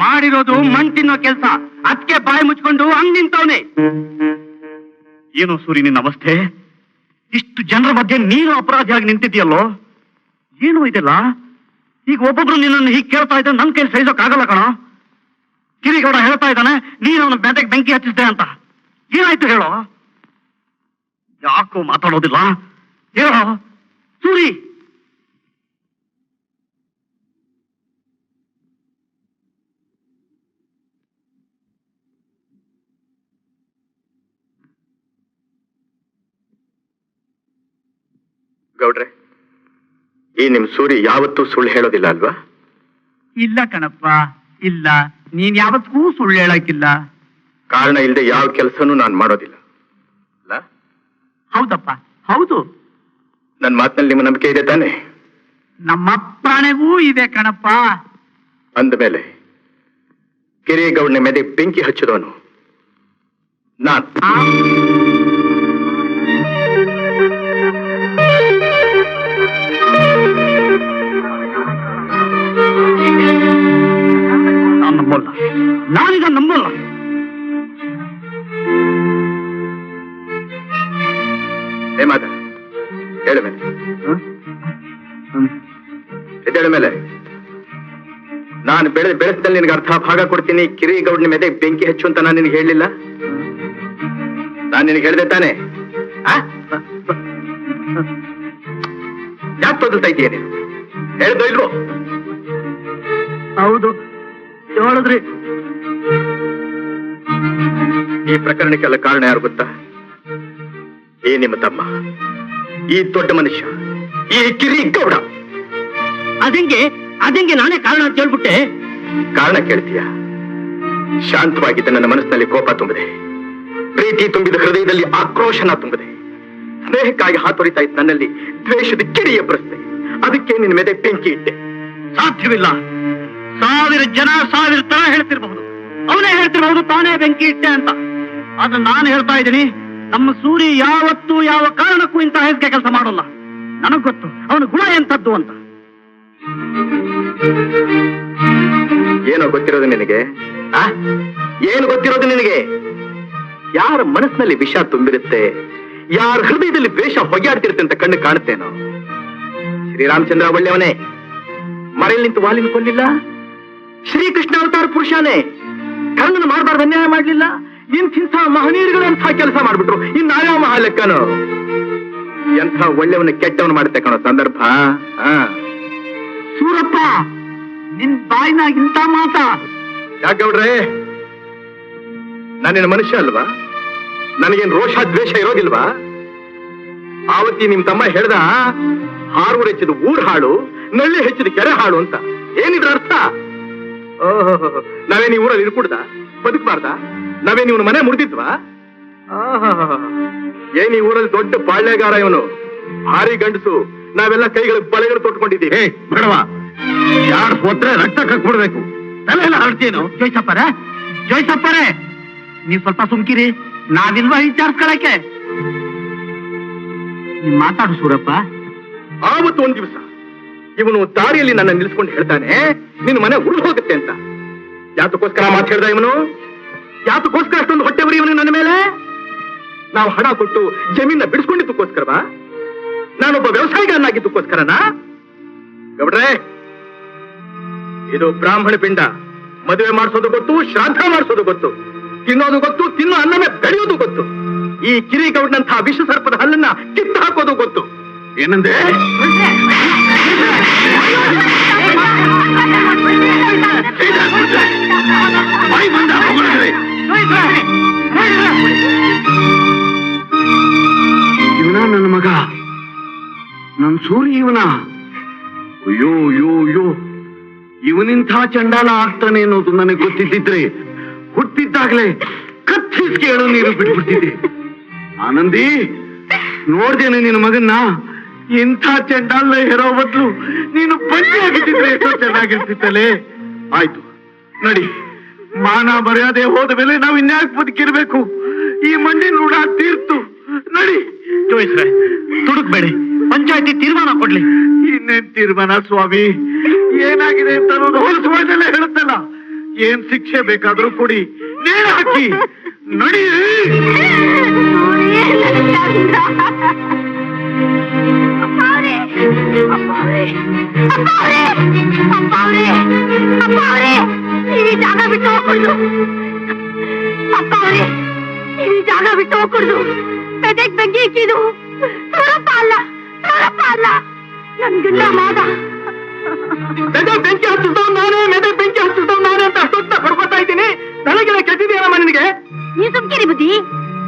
[SPEAKER 3] ಮಾಡಿರೋದು ಮಣ್ ತಿನ್ನೋ ಕೆಲ್ಸ, ಅದಕ್ಕೆ ಬಾಯಿ ಮುಚ್ಕೊಂಡು ಹಂಗ್ ನಿಂತವನೆ.
[SPEAKER 5] ಏನು ಸೂರಿ ನಿನ್ನ ಅವಸ್ಥೆ? ಇಷ್ಟು ಜನರ ಮಧ್ಯೆ ನೀನು ಅಪರಾಧಿಯಾಗಿ ನಿಂತಿದ್ಯಲ್ಲೋ, ಏನು ಇದೆಲ್ಲ? ಈಗ ಒಬ್ಬೊಬ್ರು ನಿನ್ನನ್ನು ಹೀಗೆ ಕೇಳ್ತಾ ಇದ್ದ ನನ್ ಕೈ ಸಹಿಸೋಕ್ಕಾಗಲ್ಲ ಕಣ. ಕಿರಿಗೌಡ ಹೇಳ್ತಾ ಇದ್ದಾನೆ ನೀನು ಅವನ ಬೆದೆಗೆ ಬೆಂಕಿ ಹಚ್ಚಿದ್ದೆ ಅಂತ. ಏನಾಯ್ತು ಹೇಳೋ? ಯಾಕೋ ಮಾತಾಡೋದಿಲ್ಲ? ಹೇಳೋ ಸೂರಿ.
[SPEAKER 1] ಗೌಡ್ರೆ, ಈ ನಿಮ್ ಸೂರಿ ಯಾವತ್ತೂ ಸುಳ್ಳು ಹೇಳೋದಿಲ್ಲ ಅಲ್ವಾ?
[SPEAKER 3] ಇಲ್ಲ ಕಣಪ್ಪ, ಇಲ್ಲ. ನೀನ್ ಯಾವತ್ತೂ ಸುಳ್ಳು ಹೇಳಕ್ಕಿಲ್ಲ.
[SPEAKER 1] ಕಾರಣ ಇಲ್ಲದೆ ಯಾವ ಕೆಲಸನೂ ನಾನು ಮಾಡೋದಿಲ್ಲ.
[SPEAKER 3] ಹೌದಪ್ಪ, ಹೌದು.
[SPEAKER 1] ನನ್ನ ಮಾತಿನಲ್ಲಿ ನಿಮ್ಮ ನಂಬಿಕೆ ಇದೆ ತಾನೆ?
[SPEAKER 3] ನಮ್ಮ ಪ್ರಾಣೆಗೂ ಇದೆ ಕಣಪ್ಪ.
[SPEAKER 1] ಅಂದಮೇಲೆ ಕಿರಿಗೌಡನ ಮೇಲೆ ಬೆಂಕಿ ಹಚ್ಚಿದವನು ನಾನು.
[SPEAKER 5] ನಂಬಲ್ಲ, ನಾನೀಗ ನಂಬಲ್ಲ.
[SPEAKER 1] ಏ ಮಾತ ಹೇಳ ಮೇಲೆ, ಎದ್ದೇಳ ಮೇಲೆ. ನಾನು ಬೆಳೆಸದಲ್ಲಿ ನಿನಗೆ ಅರ್ಧ ಭಾಗ ಕೊಡ್ತೀನಿ, ಕಿರಿಗೌಡನ ಮೇಲೆ ಬೆಂಕಿ ಹೆಚ್ಚು ಅಂತ ನಾನು ನಿನಗೆ ಹೇಳಲಿಲ್ಲ? ನಾನು ನಿನಗೆ ಹೇಳಿದೆ ತಾನೆ? ಯಾಕೆ ತೊದಲ್ತಾ ಇದೀಯ ನೀನು? ಹೇಳ್ದೋ ಇಲ್ವೋ?
[SPEAKER 5] ಹೌದು ಹೇಳಿದ್ರಿ.
[SPEAKER 1] ಈ ಪ್ರಕರಣಕ್ಕೆಲ್ಲ ಕಾರಣ ಯಾರು ಗೊತ್ತಾ? ಈ ನಿಮ್ಮ ತಮ್ಮ, ಈ ದೊಡ್ಡ ಮನುಷ್ಯ, ಈ ಕಿರಿಗೌಡ.
[SPEAKER 5] ಅದಂಗೆ ನಾನೇ ಕಾರಣ ಅಂತ ಹೇಳ್ಬಿಟ್ಟೆ.
[SPEAKER 1] ಕಾರಣ ಕೇಳ್ತೀಯ? ಶಾಂತವಾಗಿದ್ದ ನನ್ನ ಮನಸ್ಸಿನಲ್ಲಿ ಕೋಪ ತುಂಬಿದೆ, ಪ್ರೀತಿ ತುಂಬಿದ ಹೃದಯದಲ್ಲಿ ಆಕ್ರೋಶನ ತುಂಬಿದೆ, ಸ್ನೇಹಕ್ಕಾಗಿ ಹಾತೊರಿತಾ ಇದ್ದ ನನ್ನಲ್ಲಿ ದ್ವೇಷದ ಕಿಡಿಯ ಪ್ರಶ್ನೆ. ಅದಕ್ಕೆ ನಿನ್ನ ಮೇಲೆ ಬೆಂಕಿ ಇಟ್ಟೆ.
[SPEAKER 5] ಸಾಧ್ಯವಿಲ್ಲ. 1000 ಜನ 1000 ತರ ಹೇಳ್ತಿರ್ಬಹುದು, ಅವನೇ ಹೇಳ್ತಿರ್ಬಹುದು ತಾನೇ ಬೆಂಕಿ ಇಟ್ಟೆ ಅಂತ. ಆದ್ರೆ ನಾನು ಹೇಳ್ತಾ ಇದ್ದೀನಿ, ನಮ್ಮ ಸೂರಿ ಯಾವತ್ತೂ ಯಾವ ಕಾರಣಕ್ಕೂ ಇಂಥ ಹೇಸಿಗೆ ಕೆಲಸ ಮಾಡೋಲ್ಲ. ನನಗ್ ಗೊತ್ತು ಅವನ ಗುಣ ಎಂತದ್ದು ಅಂತ.
[SPEAKER 1] ಏನೋ ಗೊತ್ತಿರೋದು ನಿನಗೆ? ಏನು ಗೊತ್ತಿರೋದು ನಿನಗೆ? ಯಾರ ಮನಸ್ಸಿನಲ್ಲಿ ವಿಷ ತುಂಬಿರುತ್ತೆ, ಯಾರ ಹೃದಯದಲ್ಲಿ ದ್ವೇಷ ಹೊಗೆಯಾಡ್ತಿರುತ್ತೆ ಅಂತ ಕಣ್ಣು ಕಾಣುತ್ತೇನೋ? ಶ್ರೀರಾಮಚಂದ್ರ ಒಳ್ಳೆಯವನೇ, ಮರೆಯಲ್ಲಿ ನಿಂತು ವಾಲಿನ ಕೊಲ್ಲಿಲ್ಲ. ಶ್ರೀಕೃಷ್ಣ ಅವತಾರ ಪುರುಷನೇ, ಕರ್ಣನ ಮಾಡಬಾರ್ದು ಅನ್ಯಾಯ ಮಾಡ್ಲಿಲ್ಲ. ಇಂಥ ಮಹನೀಯರುಗಳಂಥ ಕೆಲಸ ಮಾಡ್ಬಿಟ್ರು, ಇನ್ನಾವ ಮಹಾಲೆಕ್ಕನು? ಎಂಥ ಒಳ್ಳೆಯವನ ಕೆಟ್ಟವನು ಮಾಡುತ್ತೆ ಕಣೋ ಸಂದರ್ಭ.
[SPEAKER 3] ಸೂರಪ್ಪ, ನಿನ್ ಬಾಯಿನಾಗ ಇಂಥ ಮಾತಾ?
[SPEAKER 1] ಯಾಕವ್ರೆ, ನಾನೇನು ಮನುಷ್ಯ ಅಲ್ವಾ? ನನಗೇನು ರೋಷ ದ್ವೇಷ ಇರೋದಿಲ್ವಾ? ಆವತ್ತಿ ನಿಮ್ ತಮ್ಮ ಹೇಳ್ದ, ಹಾರು ಹೆಚ್ಚಿದ ಊರ್ ಹಾಳು, ನಳ್ಳಿ ಹೆಚ್ಚಿದ ಕೆರೆ ಹಾಳು ಅಂತ ಏನಿದ್ರ ಅರ್ಥ? ನಾವೇನ್ ಈ ಊರಲ್ಲಿ ಇರ್ಕೂಡ್ದ ಬದುಕಬಾರ್ದ? ನಾವೇನ್ ಇವನು ಮನೆ ಮುರಿದಿದ್ವಾ? ಏನ್ ಈ ಊರಲ್ಲಿ ದೊಡ್ಡ ಪಾಳ್ಯಗಾರ ಇವನು, ಭಾರಿ ಗಂಡಸು. ನಾವೆಲ್ಲ ಕೈಗಳ ಬಲೆಗಳು ತೊಟ್ಕೊಂಡಿದ್ದೀವಿ.
[SPEAKER 5] ಬೇಡವಾ, ಯಾರು ಹೋದ್ರೆ ರಕ್ತ ಕಕ್ಬಿಡ್ಬೇಕು. ತಲೆ ಎಲ್ಲ ಹರಡ್ತೀನು. ಜೋಯ್ಸಪ್ಪರೇ ನೀವ್ ಸ್ವಲ್ಪ ಸುಮ್ಕಿರಿ, ನಾವಿಲ್ವಾ ವಿಚಾರಿಸ್ಕೊಳಕ್ಕೆ. ನೀವ್ ಮಾತಾಡು ಸೂರಪ್ಪ.
[SPEAKER 1] ಆವತ್ತು ಒಂದ್ ದಿವಸ ಇವನು ದಾರಿಯಲ್ಲಿ ನನ್ನ ನಿಲ್ಸ್ಕೊಂಡು ಹೇಳ್ತಾನೆ, ನಿನ್ನ ಮನೆ ಉಳಿದು ಹೋಗುತ್ತೆ ಅಂತ. ಯಾತಕ್ಕೋಸ್ಕರ ಮಾತು ಹೇಳ್ದ ಇವನು? ಯಾತಕ್ಕೋಸ್ಕರ ಅಷ್ಟೊಂದು ಹೊಟ್ಟೆ ಬರೀ ಇವನು ನನ್ನ ಮೇಲೆ? ನಾವು ಹಣ ಕೊಟ್ಟು ಜಮೀನ ಬಿಡಿಸ್ಕೊಂಡಿದ್ದಕ್ಕೋಸ್ಕರವಾ? ನಾನೊಬ್ಬ ವ್ಯವಸಾಯಿಗಾರನಾಗಿದ್ದಕ್ಕೋಸ್ಕರನಾ? ಗೌಡ್ರೆ, ಇದು ಬ್ರಾಹ್ಮಣ ಪಿಂಡ. ಮದುವೆ ಮಾಡಿಸೋದು ಗೊತ್ತು, ಶ್ರಾದ್ದ ಮಾಡಿಸೋದು ಗೊತ್ತು, ತಿನ್ನೋದು ಗೊತ್ತು, ತಿನ್ನೋ ಅನ್ನವೇ ಬೆಳೆಯೋದು ಗೊತ್ತು. ಈ ಕಿರಿಗೌಡನಂತಹ ವಿಷ ಸರ್ಪದ ಹಲ್ಲನ್ನ ಕಿತ್ತು ಹಾಕೋದು ಗೊತ್ತು. ಏನಂದೆ?
[SPEAKER 5] ಇವನ ನನ್ನ ಮಗ, ನನ್ ಸೂರ್ಯ ಇವನ. ಅಯ್ಯೋ ಅಯ್ಯೋ ಅಯ್ಯೋ, ಇವನಿಂಥ ಚಂಡಾಲ ಆಗ್ತಾನೆ ಅನ್ನೋದು ನನಗೆ ಗೊತ್ತಿದ್ದಿದ್ರೆ ಹುಟ್ಟಿದ್ದಾಗ್ಲೇ ಕತ್ತಿಸ್ಗೆ ಹೇಳೋ ನೀರು ಬಿಟ್ಬಿಟ್ಟಿದ್ದೆ. ಆನಂದಿ, ನೋಡ್ದೇನೆ ನಿನ್ನ ಮಗನ್ನ. ಇಂಥ ಚಂಡಾಲ ಹೇರೋ ಬದ್ಲು ನೀನು ಬಂದಿ ಆಗಿದ್ದಿದ್ರೆ ಎಷ್ಟೋ ಚೆನ್ನಾಗಿರ್ತಿತ್ತಲೇ. ಆಯ್ತು ನಡಿ, ಮಾನ ಮರ್ಯಾದೆ ಹೋದ ಮೇಲೆ ನಾವು ಇನ್ಯಾಕೆ ಬದುಕಿರ್ಬೇಕು? ಈ ಮಣ್ಣಿನ ಋಣ ತೀರ್ತು. ನಡಿ.
[SPEAKER 3] ಜೋಯಿಸ್ರೆ, ತುಡುಕ್ಬೇಡಿ, ಪಂಚಾಯತಿ ತೀರ್ಮಾನ ಕೊಡ್ಲಿ.
[SPEAKER 5] ಇನ್ನೇನ್ ತೀರ್ಮಾನ ಸ್ವಾಮಿ? ಏನಾಗಿದೆ ಅಂತ ಅನ್ನೋದು ಹೊಲಸುವಾಗಲೇ ಹೇಳುತ್ತಲ್ಲ. ಏನ್ ಶಿಕ್ಷೆ ಬೇಕಾದ್ರೂ ಕೊಡಿ, ನೇಣು ಹಾಕಿ. ನಡಿ.
[SPEAKER 2] ಈ ಜಾಗ ಬಿಟ್ಟು ಹೋಗ್ಬಿಡ್ದು. ಅಪ್ಪ ಅವ್ರೆ, ಈ ಜಾಗ ಬಿಟ್ಟು ಹೋಗ್ಬಿಡ್ದು. ಬೆದಕ್ ಬೆಂಕಿ ಇಕ್ಕಿದು. ಸೂರಪ್ಪ ಅಲ್ಲ, ಸೂರಪ್ಪ ಅಲ್ಲ, ನನ್ ಗಂಡ ಮಾದ.
[SPEAKER 1] ಮೆದೆ ಬೆಂಕಿ ಹಚ್ಚಿಸ್ತಾವ್ ನಾನೇ, ಮೆದೆ ಬೆಂಕಿ ಹಚ್ಚಿಸ್ತಾವ್ ನಾನೇ ಅಂತ ಅಷ್ಟೊತ್ತ ಹೊಡ್ಕೊತಾ ಇದ್ದೀನಿ. ತಲೆಗೆಲ್ಲ ಕೆಟ್ಟಿದೆಯಲ್ಲಮ್ಮ ನಿನಗೆ?
[SPEAKER 2] ನೀ ಸುಮ್ಕಿರಿ ಬುದ್ಧಿ.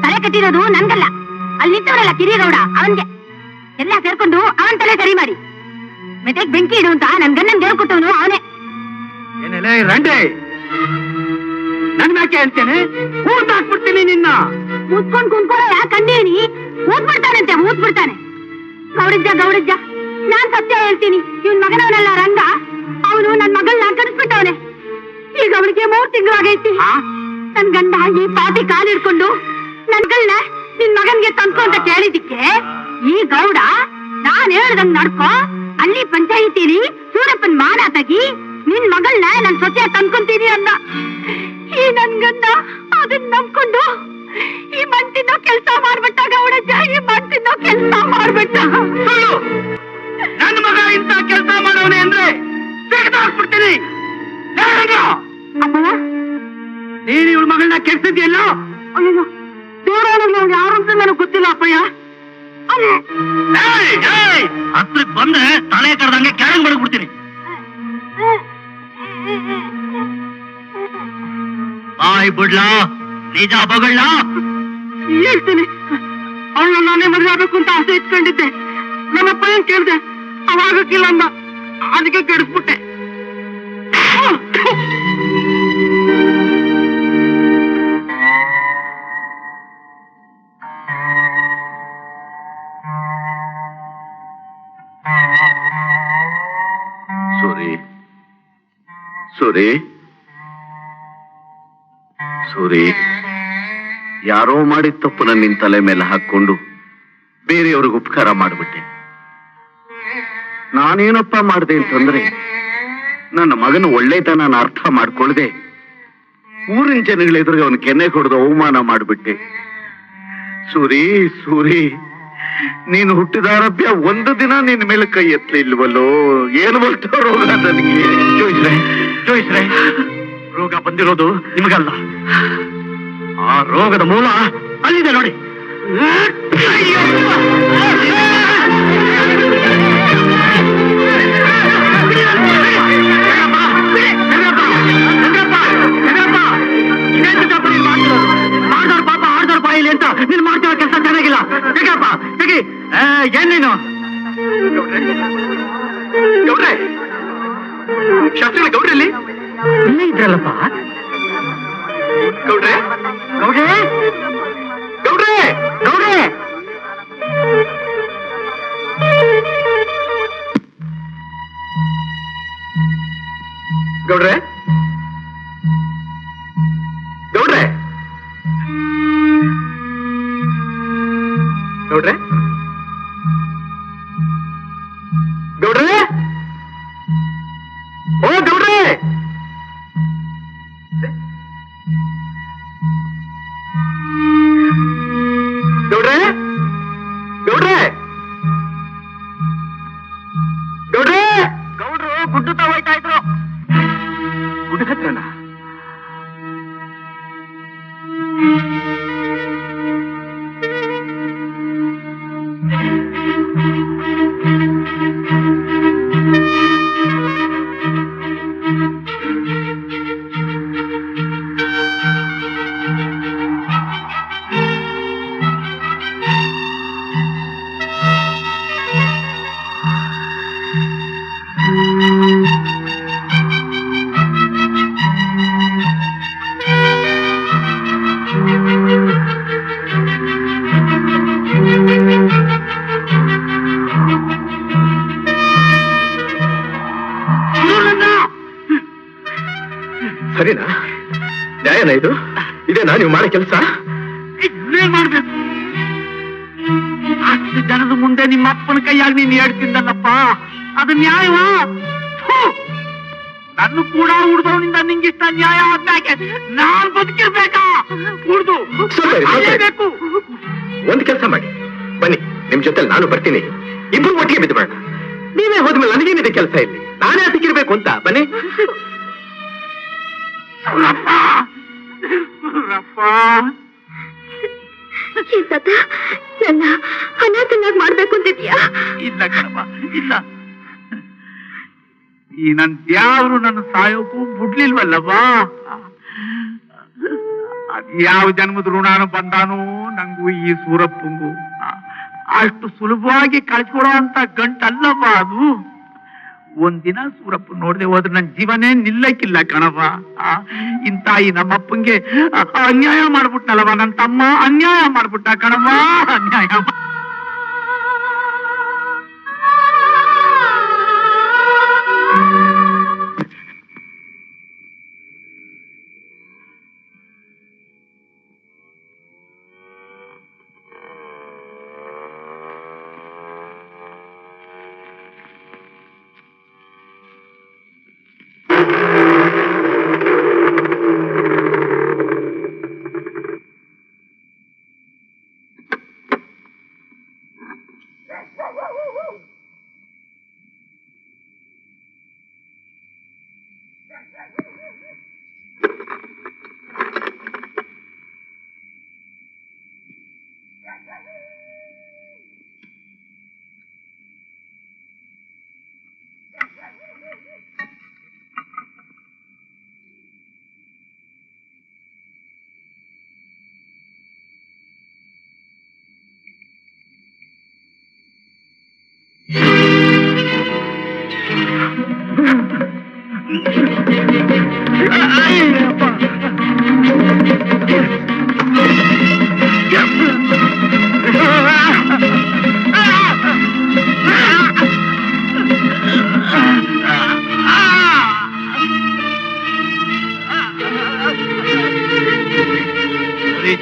[SPEAKER 2] ತಲೆ ಕಟ್ಟಿರೋದು ನನ್ಗಲ್ಲ, ಅಲ್ಲಿ ನಿಂತವರಲ್ಲ ಕಿರಿಗೌಡ, ಅವನ್ಗೆ. ಎಲ್ಲ ಸೇರ್ಕೊಂಡು ಅವನ್ ತಲೆ ಸರಿ ಮಾಡಿ ಮೆದಕ್ ಬೆಂಕಿ ಇಡು ಅಂತ ನನ್ ಗಂಡನ್ ಗೆರು ಕೊಟ್ಟವನು ಅವನೇ.
[SPEAKER 3] ಏನೆಲ್ಲ ರಂಡೆ, ನನ್ ಯಾಕೆ ಹೇಳ್ತೇನೆ? ಊಟ ಹಾಕ್ಬಿಡ್ತೀನಿ ನಿನ್ನ.
[SPEAKER 2] ಮುತ್ಕೊಂಡ್ ಕುಂತ್ಕೊಳ್ಳೋ ಯಾಕೆ ಕಂಡೀನಿ? ಊದ್ ಬಿಡ್ತಾನಂತೆ, ಊದ್ ಬಿಡ್ತಾನೆ. ಗೌಡಜ್ಜ, ನಾನ್ ಸತ್ಯ ಹೇಳ್ತೀನಿ. ಇವನ್ ಮಗನವನಲ್ಲ ರಂಗ, ಅವನು ನನ್ ಮಗಳನ್ನ ಕಡಿಸ್ಬಿಟ್ಟವನೆ. ಈಗ ಅವಳಿಗೆ 3 ತಿಂಗಳಾಗೈತಿ. ನನ್ ಗಂಡ ಈ ಪಾಟಿ ಕಾಲಿಡ್ಕೊಂಡು ನನ್ಗಳನ್ನ ನಿನ್ ಮಗನ್ಗೆ ತಂದ್ಕೊ ಅಂತ ಕೇಳಿದಿಕ್ಕೆ ಈ ಗೌಡ ನಾನ್ ಹೇಳ್ದಂಗ್ ನಡ್ಕೊ, ಅಲ್ಲಿ ಪಂಚಾಯಿತಿಲಿ ಸೂರಪ್ಪನ್ ಮಾನ ತೆಗಿ, ನಿನ್ ಮಗಳನ್ನ ನನ್ ಸೊಸೆ ತಂದ್ಕೊಂತೀನಿ ಅಂದ. ಈ ನನ್ ಗಂಡ ಅದನ್ನ ನಂಬ್ಕೊಂಡು ಈ ಮಂಟಿನೋ ಕೆಲ್ಸ ಮಾಡ್ಬಿಟ್ಟ. ಗೌಡಜ್ಜ, ಈ ಮಂಟಿನೋ ಕೆಲ್ಸ ಮಾಡ್ಬಿಟ್ಟ.
[SPEAKER 3] ಸುಳ್ಳು. ನನ್ನ ಮಗ ಇಂತ ಕೆಲಸ ಮಾಡವನೆ ಅಂದ್ರೆ ತೆಗೆದಾಕ್ಬಿಡ್ತೀನಿ.
[SPEAKER 2] ಅಪ್ಪಯ್ಯ,
[SPEAKER 3] ನೀನು ಇವಳ ಮಗಳನ್ನ ಕೆಡ್ಸಿದ್ಯಲ್ಲ?
[SPEAKER 2] ಅಯ್ಯೋ, ದೇವರಾಣಗಳು ಯಾರು ಅಂತ ನನಗೆ ಗೊತ್ತಿಲ್ಲ ಅಪ್ಪಯ್ಯ.
[SPEAKER 5] ಹತ್ರಕ್ ಬಂದ್ರೆ ತಲೆ ಕಡ್ದಂಗೆ ಕೆಳಗೆ ಮಡಗ್ಬಿಡ್ತೀನಿ. ಬಾಯ್ ಬಿಡ್ಲಾ, ನಿಜ ಬಗಳ್
[SPEAKER 2] ಹೇಳ್ತೀನಿ. ಅವಳು ನಾನೇ ಮದುವೆ ಆಗ್ಬೇಕು ಅಂತ ಆಸೆ ಇಟ್ಕೊಂಡಿದ್ದೆ. ನಮ್ಮಪ್ಪ ಏನ್ ಕೇಳ್ದೆ, ಅವಾಗಕ್ಕಿಲ್ಲ ಅಂದ. ಅದಕ್ಕೆ ಕೆಡಿಸ್ಬಿಟ್ಟೆ.
[SPEAKER 5] ಸೂರಿ, ಯಾರೋ ಮಾಡಿದ ತಪ್ಪು ನಿನ್ ತಲೆ ಮೇಲೆ ಹಾಕೊಂಡು ಬೇರೆಯವ್ರಿಗೆ ಉಪಕಾರ ಮಾಡ್ಬಿಟ್ಟೆ. ನಾನೇನಪ್ಪ ಮಾಡಿದೆ ಅಂತಂದ್ರೆ, ನನ್ನ ಮಗನ ಒಳ್ಳೆತನ ಅರ್ಥ ಮಾಡ್ಕೊಳ್ದೆ ಊರಿನ ಜನಗಳ ಎದುರಿಗೆ ಅವನು ಕೆನ್ನೆ ಕೊಡದು ಅವಮಾನ ಮಾಡ್ಬಿಟ್ಟೆ. ಸೂರಿ, ನೀನು ಹುಟ್ಟಿದಾರಭ್ಯ ಒಂದು ದಿನ ನಿನ್ನ ಮೇಲೆ ಕೈ ಎತ್ತಲಿಲ್ವಲ್ಲೋ. ಏನು ಬರ್ತೋ ರೋಗ ನನಗೆ.
[SPEAKER 3] ಜೋಯಿಸ್ರೆ, ರೋಗ ಬಂದಿರೋದು ನಿಮಗಲ್ಲ, ಆ ರೋಗದ ಮೂಲ ಅಲ್ಲಿದೆ ನೋಡಿ. ಮಾಡ್ದವ್ರ ಪಾಪ ಆಡ್ದವ್ರ ಬಾಯಿಲಿ ಅಂತ ನೀನ್ ಮಾಡ್ತಿರೋ ಕೆಲಸ ಚೆನ್ನಾಗಿಲ್ಲ. ತೆಗಪ್ಪ ತೆಗಿ. ಏನ್ ನೀನು
[SPEAKER 1] ಗೌಡ್ರೆ, ಶಾಸ್ತ್ರಿಗಳ ಗೌಡ್ರಲ್ಲಿ
[SPEAKER 3] ಇಲ್ಲೇ ಇದ್ರಲ್ಲಪ್ಪ.
[SPEAKER 1] ಗೌಡ್ರೆ,
[SPEAKER 3] ಗೌಡ್ರೆ,
[SPEAKER 1] ಗೌಡ್ರೆ,
[SPEAKER 3] ಗೌಡ್ರೆ,
[SPEAKER 1] ಗೌಡ್ರೆ, ಗೌಡ್ರೆ, ಗೌಡ್ರೆ, ಗೌಡ್ರೆ, ಓ ಗೌಡ್ರೆ, ಗೌಡ್ರೆ, ಗೌಡ್ರೆ, ಗೌಡ್ರೆ,
[SPEAKER 3] ಗೌಡ್ರು ಗುಡ್ಡುತ್ತಾ ಹೋಯ್ತಾ ಇದ್ರು.
[SPEAKER 1] ಗುಡ್ಡ ಹತ್ರನ? ಸರಿನಾ? ನ್ಯಾಯನ ಇದು? ಇದೇನಾ ನೀವು ಮಾಡೋ ಕೆಲಸ?
[SPEAKER 3] ಇದ್ನೇ ಮಾಡ್ಬೇಕು. ಅಷ್ಟು ಜನದ ಮುಂದೆ ನಿಮ್ಮ ಅಪ್ಪನ ಕೈಯಾಗಿ ನೀನು ಹೇಳ್ತಿದ್ದಲ್ಲಪ್ಪ, ಅದು ನ್ಯಾಯವಾ? ಥು! ನನ್ನ ಕೂಡ ಉಡ್ದವನಿಂದ ನಿಂಗಿಷ್ಟ ನ್ಯಾಯ ಆದ್ಮ್ಯಾಕೆ ನಾನ್ ಬದುಕಿರ್ಬೇಕಾ? ಉಡ್ದು ಬೇಕು.
[SPEAKER 1] ಒಂದು ಕೆಲಸ ಮಾಡಿ, ಬನ್ನಿ, ನಿಮ್ ಜೊತೆ ನಾನು ಬರ್ತೀನಿ. ಇಬ್ರು ಒಟ್ಟಿಗೆ ಬಿದ್ದು ಬೇಡ. ನೀವೇ ಹೋದ್ಮೇಲೆ ನನಗೇನಿದೆ ಕೆಲಸ ಇಲ್ಲಿ? ನಾನೇ ಅದಕ್ಕಿರ್ಬೇಕು ಅಂತ. ಬನ್ನಿ.
[SPEAKER 3] ಸುರಪ್ಪ, ಸುರಪ್ಪ,
[SPEAKER 2] ಈ ಸತ ನನ್ನ ಅನಾಥನಾಗಿ ಮಾಡ್ಬೇಕು ಅಂತಿದ್ಯಾ?
[SPEAKER 3] ಇಲ್ಲ ಕಣಪ್ಪ, ಇಲ್ಲ. ಈ ನನ್ ಯಾವ್ರು ನನ್ನ ಸಾಯೋಕು ಬಿಡ್ಲಿಲ್ವಲ್ಲವ್ವ. ಅದ್ ಯಾವ ಜನ್ಮದ ಋಣಾನು ಬಂದಾನು ನಂಗೂ ಈ ಸೂರಪ್ಪಂಗೂ. ಅಷ್ಟು ಸುಲಭವಾಗಿ ಕಳ್ಕೊಡೋ ಅಂತ ಗಂಟಲ್ಲವ್ವ ಅದು. ಒಂದಿನ ಸೂರಪ್ಪ ನೋಡದೆ ಹೋದ್ರೆ ನನ್ ಜೀವನೇ ನಿಲ್ಲಕ್ಕಿಲ್ಲ ಕಣವ್ವ. ಇಂತ ಈ ನಮ್ಮಪ್ಪಂಗೆ ಅನ್ಯಾಯ ಮಾಡ್ಬಿಟ್ನಲ್ಲವ ನನ್ನ ತಮ್ಮ, ಅನ್ಯಾಯ ಮಾಡ್ಬಿಟ್ಟ ಕಣವ್ವ, ಅನ್ಯಾಯ.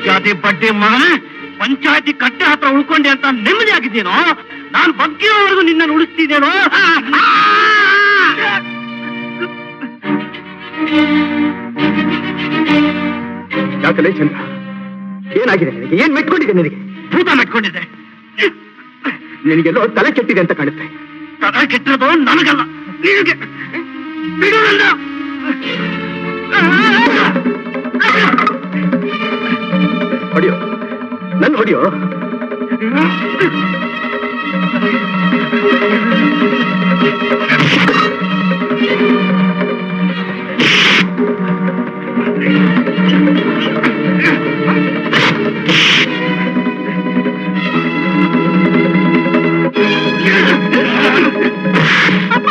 [SPEAKER 3] ಜಾತಿ ಬಡ್ಡಿ ಮಗನ ಪಂಚಾಯತಿ ಕಟ್ಟೆ ಹತ್ರ ಉಳ್ಕೊಂಡೆ ಅಂತ ನೆಮ್ಮದಿ ಆಗಿದ್ದೇನೋ? ನಾನು ಬಗ್ಗಿರೋವರೆಗೂ ನಿನ್ನನ್ನು ಉಳಿಸ್ತಿದ್ದೇನೋ?
[SPEAKER 1] ಯಾಕಲೇ ಚಂದ್ರ, ಏನಾಗಿದೆ ನಿನಗೆ? ಏನ್ ಮೆಟ್ಕೊಂಡಿದೆ ನಿನಗೆ?
[SPEAKER 3] ಭೂತ ಮೆಟ್ಕೊಂಡಿದ್ದೆ.
[SPEAKER 1] ನಿನಗೆಲ್ಲೋ ತಲೆ ಕೆಟ್ಟಿದೆ ಅಂತ ಕಾಣುತ್ತೆ.
[SPEAKER 3] ತಲೆ ಕೆಟ್ಟದು ನನಗಲ್ಲ, ನಿನಗೆ. ಬಿಡು ನನ್ನ.
[SPEAKER 1] ಹೊಡಿಯೋ, ನನ್ ಹೊಡಿಯೋ.
[SPEAKER 2] ಅಪ್ಪ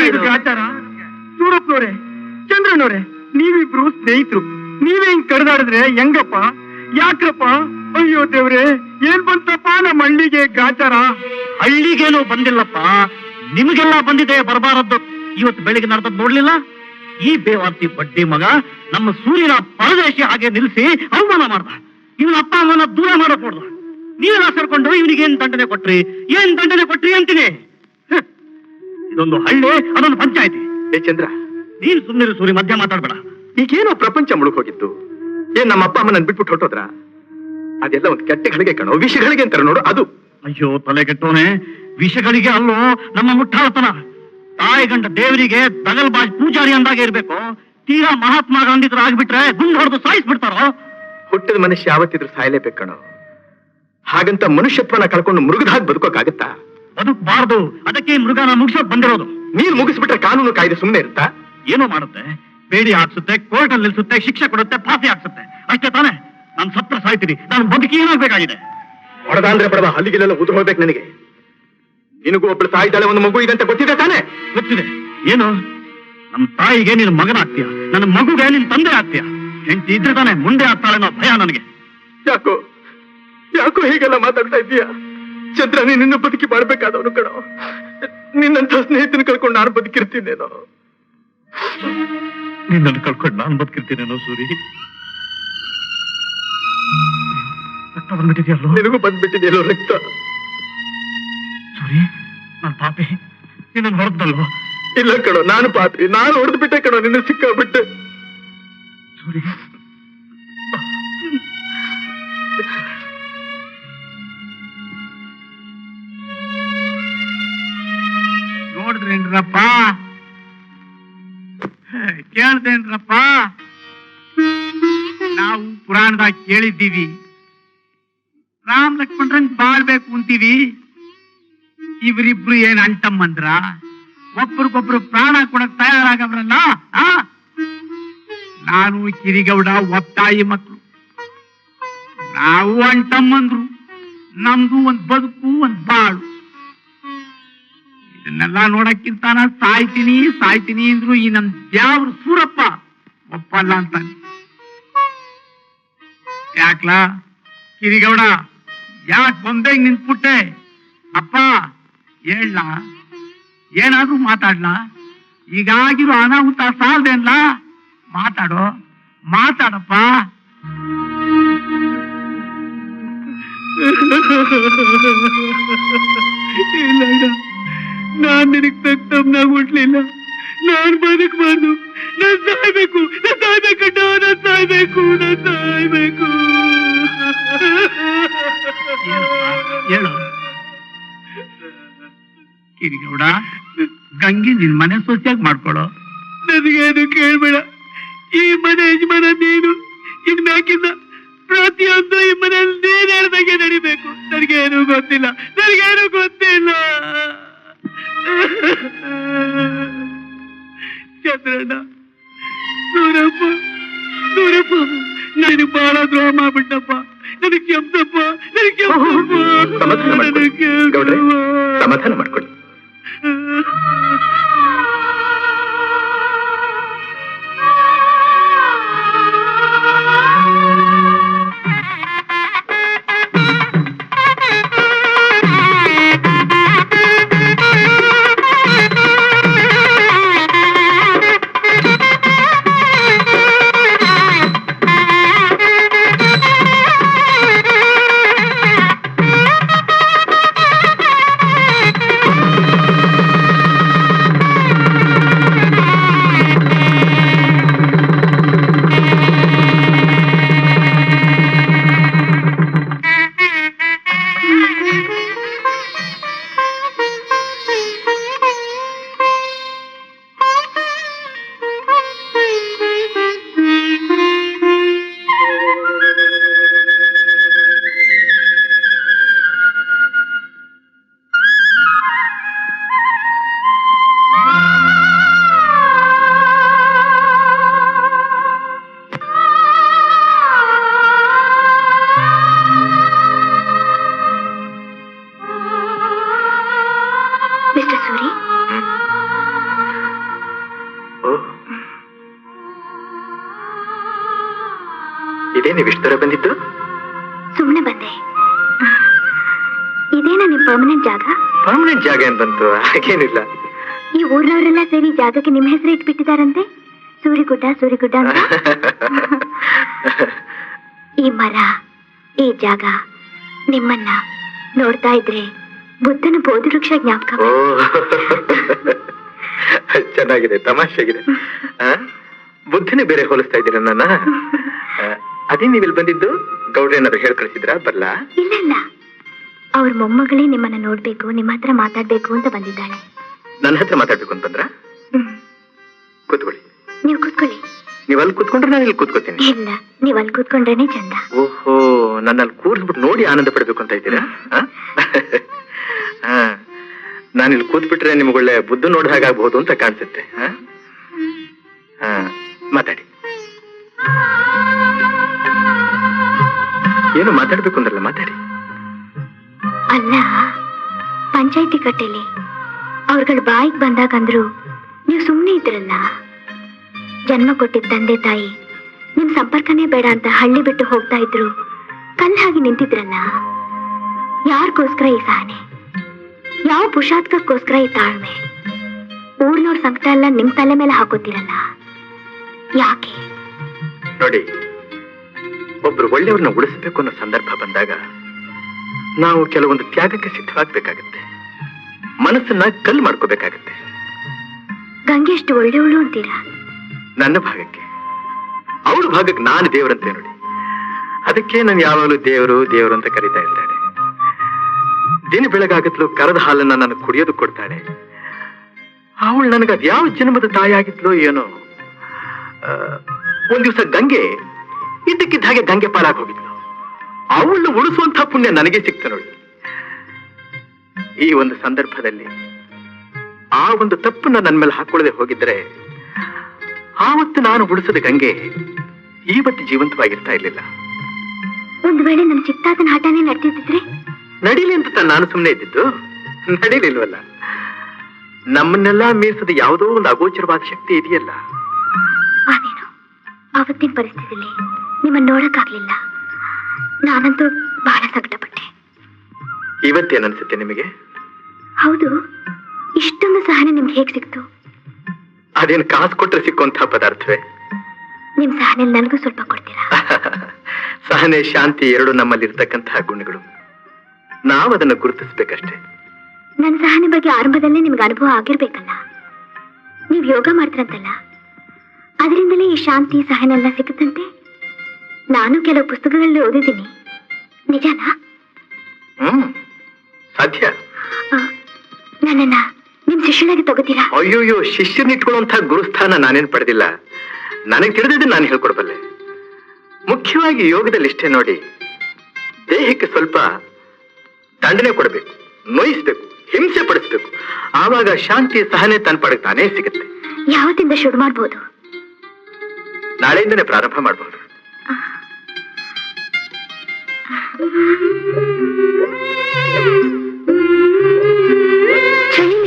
[SPEAKER 3] ಇದು ಗ್ರಾಚಾರ? ಸೂರಪ್ಪನವ್ರೆ, ಚಂದ್ರನವ್ರೆ, ನೀವಿಬ್ರು ಸ್ನೇಹಿತರು. ನೀವೇ ಹಿಂಗ್ ಕಡ್ದಾಡಿದ್ರೆ ಹೆಂಗಪ್ಪ? ಯಾಕ್ರಪ್ಪ? ಅಯ್ಯೋ ದೇವ್ರೆ, ಏನ್ ಬಂತಪ್ಪ ನಮ್ಮ ಹಳ್ಳಿಗೆ ಗ್ರಾಚಾರ?
[SPEAKER 5] ಹಳ್ಳಿಗೇನೋ ಬಂದಿಲ್ಲಪ್ಪ, ನಿಮಗೆಲ್ಲ ಬಂದಿದೆ ಬರಬಾರದ್ದು. ಇವತ್ತು ಬೆಳಿಗ್ಗೆ ನಡೆದದ್ದು ನೋಡ್ಲಿಲ್ಲ? ಈ ಬೇವಾರ್ತಿ ಬಡ್ಡಿ ಮಗ ನಮ್ಮ ಸೂರ್ಯನ ಪರದೇಶಿ ಹಾಗೆ ನಿಲ್ಲಿಸಿ ಅವಮಾನ ಮಾಡ್ದ. ಇವನ ಅಪ್ಪ ಅಮ್ಮನ ದೂರ ಮಾಡಕ್ ನೋಡ್ದ. ನೀವೆಲ್ಲ ಸೇರ್ಕೊಂಡು ಇವನಿಗೆ ಏನ್ ದಂಡನೆ ಕೊಟ್ರಿ ಅಂತೀನಿ. ಇದೊಂದು ಹಳ್ಳಿ, ಅದೊಂದು ಪಂಚಾಯತಿ.
[SPEAKER 1] ಏ ಚಂದ್ರ,
[SPEAKER 5] ನೀನ್ ಸುಮ್ಮನಿರು ಸೂರ್ಯ, ಮಧ್ಯ ಮಾತಾಡ್ಬೇಡ.
[SPEAKER 1] ಈಗೇನೋ ಪ್ರಪಂಚ ಮುಳುಗ್ ಹೋಗಿತ್ತು. ಏನ್ ನಮ್ಮ ಅಪ್ಪ ಅಮ್ಮ ನನ್ ಬಿಟ್ಬಿಟ್ಟು ಹೊಟ್ಟೋದ್ರ? ಅದೆಲ್ಲ ಒಂದು ಕೆಟ್ಟಗಳಿಗೆ ಕಣೋ, ವಿಷಗಳಿಗೆ ಅಂತಾರ ನೋಡು ಅದು.
[SPEAKER 5] ಅಯ್ಯೋ ತಲೆ ಕೆಟ್ಟೋನೆ, ವಿಷಗಳಿಗೆ ಅಲ್ಲೋ ನಮ್ಮ ಮುಟ್ಟಾಳತನ. ತಾಯಿ ಗಂಡ ದೇವರಿಗೆ ದಗಲ್ ಬಾಜ್ ಪೂಜಾರಿ ಅಂದಾಗೆ ಇರ್ಬೇಕು. ತೀರಾ ಮಹಾತ್ಮ ಗಾಂಧಿದ್ರು ಆಗ್ಬಿಟ್ರೆ ಗುಂಡು ಹೊಡೆದು ಸಾಯಿಸ್ಬಿಡ್ತಾರೋ.
[SPEAKER 1] ಹುಟ್ಟಿದ ಮನುಷ್ಯ ಯಾವತ್ತಿದ್ರು ಸಾಯಲೇಬೇಕು ಕಣೋ. ಹಾಗಂತ ಮನುಷ್ಯತ್ವನ ಕಳ್ಕೊಂಡು ಮೃಗದಾಗ ಬದುಕೋಕಾಗತ್ತಾ?
[SPEAKER 5] ಬದುಕಬಾರ್ದು, ಅದಕ್ಕೆ ಮೃಗನ ಮುಗಿಸೋಕ್ ಬಂದಿರೋದು.
[SPEAKER 1] ನೀನ್ ಮುಗಿಸ್ಬಿಟ್ರೆ ಕಾನೂನು ಕಾಯ್ದೆ ಸುಮ್ಮನೆ ಇರುತ್ತಾ?
[SPEAKER 5] ಏನೋ ಮಾಡುತ್ತೆ, ಬೇಡಿ ಹಾಕ್ಸುತ್ತೆ, ಕೋರ್ಟ್ ಅಲ್ಲಿ ನಿಲ್ಸುತ್ತೆ, ಶಿಕ್ಷೆ ಕೊಡುತ್ತೆ, ಫಾಸಿ ಹಾಕ್ಸುತ್ತೆ. ಅಷ್ಟೇ ತಾನೆ? ನಾನು ಸತ್ರ ಸಾಯ್ತೀನಿ, ನಾನು ಬದುಕಿ ಏನಾಗ್ಬೇಕಾಗಿದೆ?
[SPEAKER 1] ಹೊಡೆದ ಅಂದ್ರೆ ಬಡವ ಹಲ್ಲಿಗೆಲ್ಲ ಉದುರು ಹೋಗ್ಬೇಕು ನನಗೆ. ನಿನಗೂ ಒಬ್ಳು ತಾಯಿದ್ದಾಳೆ, ಒಂದು ಮಗು ಇದೆ ಅಂತ ಗೊತ್ತಿದೆ ತಾನೆ?
[SPEAKER 5] ಗೊತ್ತಿದೆ. ಏನು, ನಮ್ಮ ತಾಯಿಗೆ ನೀನು ಮಗನ ಆಗ್ತೀಯ, ನನ್ನ ಮಗುಗೆ ನಿನ್ ತಂದೆ ಆಗ್ತೀಯ. ಹೆಂಡತಿ ಇದ್ರೆ ತಾನೆ ಮುಂದೆ ಆಗ್ತಾಳೆ ಅನ್ನೋ ಭಯ ನನಗೆ.
[SPEAKER 1] ಯಾಕೋ ಯಾಕೋ ಹೀಗೆಲ್ಲ ಮಾತಾಡ್ತಾ ಇದ್ದೀಯಾ? ಚಂದ್ರ, ನಿನ್ನ ಬದುಕಿ ಮಾಡ್ಬೇಕಾದವನು ಕಣೋ. ನಿನ್ನಂತ ಸ್ನೇಹಿತನ ಕಳ್ಕೊಂಡು ನಾನು ಬದುಕಿರ್ತೀನೇನೋ.
[SPEAKER 5] ನಿನ್ನನ್ನು ಕಳ್ಕೊಂಡು ನಾನು ಬದುಕಿರ್ತೀನೇನೋ ಸೂರಿ. ರಕ್ತ ಬಂದ್ಬಿಟ್ಟಿದೆಯಲ್ಲೋ?
[SPEAKER 1] ನಿನಗೂ ಬಂದ್ಬಿಟ್ಟಿದೆಯಲ್ಲೋ ರಕ್ತ?
[SPEAKER 5] ಸೂರಿ, ನಾನು ಪಾಪಿ, ನಿನ್ನನ್ನು ಹೊರದಲ್ಲೋ?
[SPEAKER 1] ಇಲ್ಲ ಕಣೋ, ನಾನು ಪಾಪಿ. ನಾನು ಹೊಡೆದು ಬಿಟ್ಟೆ ಕಣೋ, ನಿನ್ನ ಸಿಕ್ಕಾಬಿಟ್ಟೆ.
[SPEAKER 5] ಸೂರಿ,
[SPEAKER 3] ನೋಡಿದ್ರೇನ್ರಪ್ಪ, ಕೇಳ್ದೇನ್ರಪ್ಪ? ನಾವು ಪುರಾಣದಾಗ ಕೇಳಿದ್ದೀವಿ, ರಾಮ್ ಲಕ್ಷ್ಮಣರಂಗ್ ಬಾಳ್ಬೇಕು ಅಂತೀವಿ. ಇವರಿಬ್ರು ಏನ್ ಅಂಟಮ್ಮಂದ್ರ? ಒಬ್ರಿಗೊಬ್ರು ಪ್ರಾಣ ಕೊಡಕ್ ತಯಾರಾಗವ್ರಲ್ಲ. ನಾನು ಕಿರಿಗೌಡ ಒತ್ತಾಯಿ ಮಕ್ಕಳು, ನಾವು ಅಂಟಮ್ಮಂದ್ರು. ನಮ್ದು ಒಂದ್ ಬದುಕು, ಒಂದ್ ಬಾಳು. ಇದನ್ನೆಲ್ಲ ನೋಡಕ್ಕಿಂತ ನಾ ಸಾಯ್ತೀನಿ ಅಂದ್ರು ಈ ನಮ್ ಯಾವ್ರು ಸೂರಪ್ಪ ಒಪ್ಪಲ್ಲ ಅಂತಾನೆ. ಯಾಕ್ಲಾ ಕಿರಿಗೌಡ, ಯಾಕೆ ಬಂದೆ ನಿಂತ್ಬಿಟ್ಟೆ? ಅಪ್ಪ ಹೇಳ, ಏನಾದ್ರೂ ಮಾತಾಡ್ಲಾ? ಈಗಾಗಿರೋ ಅನಾಹುತ ಸಾಲ್ದೇನ್ಲ? ಮಾತಾಡಪ್ಪ. ಇಲ್ಲ, ನಾನ್ ನಿನಗ್ ತಕ್ಕಮ್ನಾಗ ಹುಟ್ಲಿಲ್ಲ. ನಾನ್ ಬದುಕಬಾರ್ದು, ನಾನ್ ಸಾಯ್ಬೇಕು. ಹೇಳು ಕಿರಿಗೌಡ, ಗಂಗೆ ನಿನ್ ಮನೆ ಸೊಸೆಯಾಗಿ ಮಾಡ್ಕೊಳೋ. ನನಗೇನು ಕೇಳ್ಬೇಡ. ಈ ಮನೆ ಯಜಮಾನ ನೀನು. ಇನ್ಮ್ಯಾಕಿಂದ ಪ್ರತಿಯೊಂದು ಈ ಮನೆಯಲ್ಲಿ ನೀನ್ ಹೇಳ್ದಂಗೆ ನಡಿಬೇಕು. ನನಗೇನು ಗೊತ್ತಿಲ್ಲ. ಚಂದ್ರಣ್ಣ, ಸೂರಪ್ಪ, ನನಗೆ ಬಹಳ ದ್ರೋಹ ಮಾಡ್ಬಿಟ್ಟಪ್ಪ. ನನಗೆ ಕೆಂಪಪ್ಪ.
[SPEAKER 1] ಸಮಾಧಾನ ಮಾಡ್ಕೊಳ್ಳಿ. ನೀವು ಇಷ್ಟು ದೂರ ಬಂದಿದ್ದು?
[SPEAKER 2] ಸುಮ್ನೆ ಬಂದೆ. ಇದೇನಾ ನಿಮ್ ಪರ್ಮನೆಂಟ್ ಜಾಗ?
[SPEAKER 1] ಪರ್ಮನೆಂಟ್ ಜಾಗ ಏನ್ ಬಂತು? ಹಾಗೇನಿಲ್ಲ.
[SPEAKER 2] ಈ ಊರ್ನವರೆಲ್ಲ ಸೇರಿ ಜಾಗಕ್ಕೆ ನಿಮ್ಮ ಹೆಸರು ಇಟ್ಬಿಟ್ಟಿದಾರಂತೆ, ಸೂರಿಗುಡ್ಡ ಸೂರಿಗುಡ್ಡ ಅಂತ. ಈ ಮರ, ಈ ಜಾಗ, ನಿಮ್ಮನ್ನ ನೋಡ್ತಾ ಇದ್ರೆ ಬುದ್ಧನ ಬೋಧಿ ವೃಕ್ಷ ಜ್ಞಾಪಕ.
[SPEAKER 1] ಓ ಚೆನ್ನಾಗಿದೆ, ತಮಾಷೆಗಿದೆ. ಬುದ್ಧಿನೇ ಬೇರೆ ಹೋಲಿಸ್ತಾ ಇದ್ದೀರ ನನ್ನ. ಅದೇ ನೀವಿಲ್ಲಿ ಬಂದಿದ್ದು? ಗೌಡ್ರ ಏನಾದ್ರು ಹೇಳ್ ಕಳಿಸಿದ್ರಾ? ಬರ್ಲಾ?
[SPEAKER 2] ಇಲ್ಲ ಇಲ್ಲ, ಅವ್ರ ಮೊಮ್ಮಗಳೇ ನಿಮ್ಮನ್ನ ನೋಡ್ಬೇಕು, ನಿಮ್ಮ ಹತ್ರ ಮಾತಾಡ್ಬೇಕು ಅಂತ ಬಂದಿದ್ದಾಳೆ.
[SPEAKER 1] ನನ್ನ ಹತ್ರ ಮಾತಾಡ್ಬೇಕು ಅಂತ ಬಂದ್ರ? ಕೂತ್ಕೊಳ್ಳಿ.
[SPEAKER 2] ನೀವು ಕೂತ್ಕೊಳ್ಳಿ.
[SPEAKER 1] ನೀವ್ ಅಲ್ಲಿ ಕೂತ್ಕೊಂಡ್ರೆ ನಾನು ಇಲ್ಲಿ ಕೂತ್ಕೋತೀನಿ.
[SPEAKER 2] ಇಲ್ಲ, ನೀವ್ ಅಲ್ಲಿ ಕೂತ್ಕೊಂಡ್ರೇನೆ ಚಂದ.
[SPEAKER 1] ಓಹೋ, ನನ್ನಲ್ಲಿ ಕೂರ್ಸ್ಬಿಟ್ಟು ನೋಡಿ ಆನಂದ ಪಡ್ಬೇಕು ಅಂತ ಇದ್ದೀರಾ? ನಾನಿಲ್ಲಿ ಕೂತ್ಬಿಟ್ರೆ ನಿಮ್ಗೊಳ್ಳೆ ಬುದ್ಧಿ ನೋಡ್ ಹಾಗಾಗ್ಬಹುದು ಅಂತ ಕಾಣಿಸುತ್ತೆ. ಮಾತಾಡಿ. ಏನು ಮಾತಾಡ್ಬೇಕು ಅಂದ್ರಲ್ಲ, ಮಾತಾಡಿ.
[SPEAKER 2] ಅಲ್ಲ, ಪಂಚಾಯಿತಿ ಕಟ್ಟೆಲಿ ಅವ್ರಗಳ ಬಾಯಿಗೆ ಬಂದಾಗಂದ್ರು ನೀವು ಸುಮ್ಮನೆ ಇದ್ರಲ್ಲ. ಜನ್ಮ ಕೊಟ್ಟಿದ್ದ ತಂದೆ ತಾಯಿ ನಿಮ್ ಸಂಪರ್ಕನೇ ಬೇಡ ಅಂತ ಹಳ್ಳಿ ಬಿಟ್ಟು ಹೋಗ್ತಾ ಇದ್ರು, ಕಲ್ಲು ಹಾಗೆ ನಿಂತಿದ್ರಲ್ಲ. ಯಾರಿಗೋಸ್ಕರ ಈ ಸಹನೆ? ಯಾವ ಪುರುಷಾರ್ಥಕ್ಕೋಸ್ಕರ ಈ ತಾಳ್ಮೆ? ಊರ್ನವ್ರ ಸಂಕಟ ಎಲ್ಲ ನಿಮ್ ತಲೆ ಮೇಲೆ ಹಾಕೋತಿರಲ್ಲ, ಯಾಕೆ?
[SPEAKER 1] ನೋಡಿ, ಒಬ್ರು ಒಳ್ಳೆಯವ್ರನ್ನ ಉಳಿಸಬೇಕು ಅನ್ನೋ ಸಂದರ್ಭ ಬಂದಾಗ ನಾವು ಕೆಲವೊಂದು ತ್ಯಾಗಕ್ಕೆ ಸಿದ್ಧವಾಗಬೇಕಾಗತ್ತೆ. ಮನಸ್ಸನ್ನ ಕಲ್ಲು ಮಾಡ್ಕೋಬೇಕಾಗತ್ತೆ.
[SPEAKER 2] ಗಂಗೆ ಎಷ್ಟು ಒಳ್ಳೆಯವಳು ಅಂತೀರಾ?
[SPEAKER 1] ನನ್ನ ಭಾಗಕ್ಕೆ, ಅವಳ ಭಾಗಕ್ಕೆ ನಾನು ದೇವರಂತೆ ನೋಡಿ. ಅದಕ್ಕೆ ನಾನು ಯಾವಾಗಲೂ ದೇವರು ದೇವರು ಅಂತ ಕರೀತಾ ಇದ್ದಾಳೆ. ದಿನ ಬೆಳಗಾಗತ್ಲು ಕರೆದ ಹಾಲನ್ನ ನಾನು ಕುಡಿಯೋದು ಕೊಡ್ತಾಳೆ. ಅವಳು ನನಗೆ ಅದ್ಯಾವ ಜನ್ಮದ ತಾಯಿ ಆಗಿದ್ಲು ಏನೋ. ಒಂದ್ ದಿವಸ ಗಂಗೆ ಇದ್ದಕ್ಕಿದ್ದ ಹಾಗೆ ಗಂಗೆ ಪಾಲಾಗಿ ಹೋಗಿದ್ಲು. ಅವಳನ್ನು ಉಳಿಸುವಂತ ಪುಣ್ಯ ನನಗೆ ಸಿಕ್ತು ನೋಡಿ. ಈ ಒಂದು ಸಂದರ್ಭದಲ್ಲಿ ಆ ಒಂದು ತಪ್ಪನ್ನ ನನ್ನ ಮೇಲೆ ಹಾಕೊಳ್ಳದೆ ಹೋಗಿದ್ರೆ ಆವತ್ತು ನಾನು ಉಳಿಸದ ಗಂಗೆ ಇವತ್ತು ಜೀವಂತವಾಗಿರ್ತಾ ಇರ್ಲಿಲ್ಲ.
[SPEAKER 2] ಒಂದು ವೇಳೆ ನಮ್ ಚಿತ್ತಾತನ ಹಠನೇ ನಡೆದಿದ್ರೆ?
[SPEAKER 1] ನಡೀಲಿ ಅಂತ ನಾನು ಸುಮ್ಮನೆ ಇದ್ದಿದ್ದು, ನಡೀಲಿಲ್ವಲ್ಲ. ನಮ್ಮನ್ನೆಲ್ಲ ಮೀರಿಸದ ಯಾವುದೋ ಒಂದು ಅಗೋಚರವಾದ ಶಕ್ತಿ ಇದೆಯಲ್ಲ.
[SPEAKER 2] ಅದೇನು, ಆವತ್ತಿನ ಪರಿಸ್ಥಿತಿಯಲ್ಲಿ ನಿಮ್ಮನ್ನ ನೋಡಕ್ಕಾಗ್ಲಿಲ್ಲ. ನಾನಂತೂ ಬಹಳ ಸಂಕಟಪಟ್ಟೆ.
[SPEAKER 1] ಇವತ್ತೇನ್ ಅನ್ಸುತ್ತೆ ನಿಮಗೆ?
[SPEAKER 2] ಹೌದು, ಇಷ್ಟೊಂದು ಸಹನೆ ನಿಮ್ಗೆ ಹೇಗ್ ಸಿಕ್ತು?
[SPEAKER 1] ಅದೇನು ಕಾಸು ಕೊಟ್ರೆ ಸಿಕ್ಕುವಂತಹ ಪದಾರ್ಥವೇ?
[SPEAKER 2] ನಿಮ್ ಸಹನೆ ನನಗೂ ಸ್ವಲ್ಪ ಕೊಡ್ತೀರಾ?
[SPEAKER 1] ಸಹನೆ, ಶಾಂತಿ ಎರಡು ನಮ್ಮಲ್ಲಿ ಇರ್ತಕ್ಕಂತಹ ಗುಣಗಳು. ನಾವು ಅದನ್ನು ಗುರುತಿಸ್ಬೇಕಷ್ಟೇ.
[SPEAKER 2] ನನ್ನ ಸಹನೆ ಬಗ್ಗೆ ಆರಂಭದಲ್ಲೇ ನಿಮ್ಗೆ ಅನುಭವ ಆಗಿರ್ಬೇಕಲ್ಲ. ನೀವ್ ಯೋಗ ಮಾಡ್ತೀರಂತಲ್ಲ, ಅದರಿಂದಲೇ ಈ ಶಾಂತಿ ಸಹನೆ ಎಲ್ಲ ಸಿಗುತ್ತಂತೆ. ನಾನು ಕೆಲವು ಪುಸ್ತಕಗಳಲ್ಲಿ ಓದಿದ್ದೀನಿ, ನಿಜನಾ?
[SPEAKER 1] ಸಾಧ್ಯ.
[SPEAKER 2] ನನ್ನನ್ನ ನಿಮ್ ಶಿಷ್ಯನಾಗಿ ತಗೋತೀರಾ?
[SPEAKER 1] ಅಯ್ಯೋಯ್ಯೋ, ಶಿಷ್ಯನಿಟ್ಕೊಳ್ಳುವಂತಹ ಗುರುಸ್ಥಾನ ನಾನೇನ್ ಪಡೆದಿಲ್ಲ. ನನಗೆ ತಿಳಿದಿದ್ದು ನಾನು ಹೇಳ್ಕೊಡ್ಬಲ್ಲೆ. ಮುಖ್ಯವಾಗಿ ಯೋಗದಲ್ಲಿ ಇಷ್ಟೇ ನೋಡಿ, ದೇಹಕ್ಕೆ ಸ್ವಲ್ಪ ದಂಡನೆ ಕೊಡಬೇಕು, ನೋಯಿಸ್ಬೇಕು, ಹಿಂಸೆ ಪಡಿಸ್ಬೇಕು. ಆವಾಗ ಶಾಂತಿ ಸಹನೆ ತನ್ನ ಪಡೆಗೆ ತಾನೇ ಸಿಗುತ್ತೆ.
[SPEAKER 2] ಯಾವತ್ತಿಂದ ಶುರು ಮಾಡ್ಬೋದು?
[SPEAKER 1] ನಾಳೆಯಿಂದನೇ ಪ್ರಾರಂಭ ಮಾಡಬಹುದು.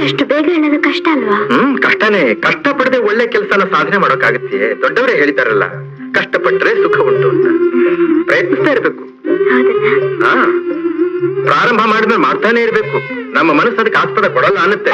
[SPEAKER 2] ಅಷ್ಟು ಬೇಗ ಹೇಳೋದು ಕಷ್ಟ ಅಲ್ವಾ?
[SPEAKER 1] ಕಷ್ಟನೇ. ಕಷ್ಟಪಡದೆ ಒಳ್ಳೆ ಕೆಲಸನ ಸಾಧನೆ ಮಾಡೋಕ್ಕಾಗತ್ತೆ. ದೊಡ್ಡವರೇ ಹೇಳಿದಾರಲ್ಲ, ಕಷ್ಟಪಟ್ಟರೆ ಸುಖ ಉಂಟು ಅಂತ. ಪ್ರಯತ್ನಿಸ್ತಾ ಇರ್ಬೇಕು. ಪ್ರಾರಂಭ ಮಾಡಿದ್ಮೇಲೆ ಮಾಡ್ತಾನೆ ಇರ್ಬೇಕು. ನಮ್ಮ ಮನಸ್ಸು ಅದಕ್ಕೆ ಆಸ್ಪದ ಕೊಡಲ್ಲ ಅನ್ನತ್ತೆ.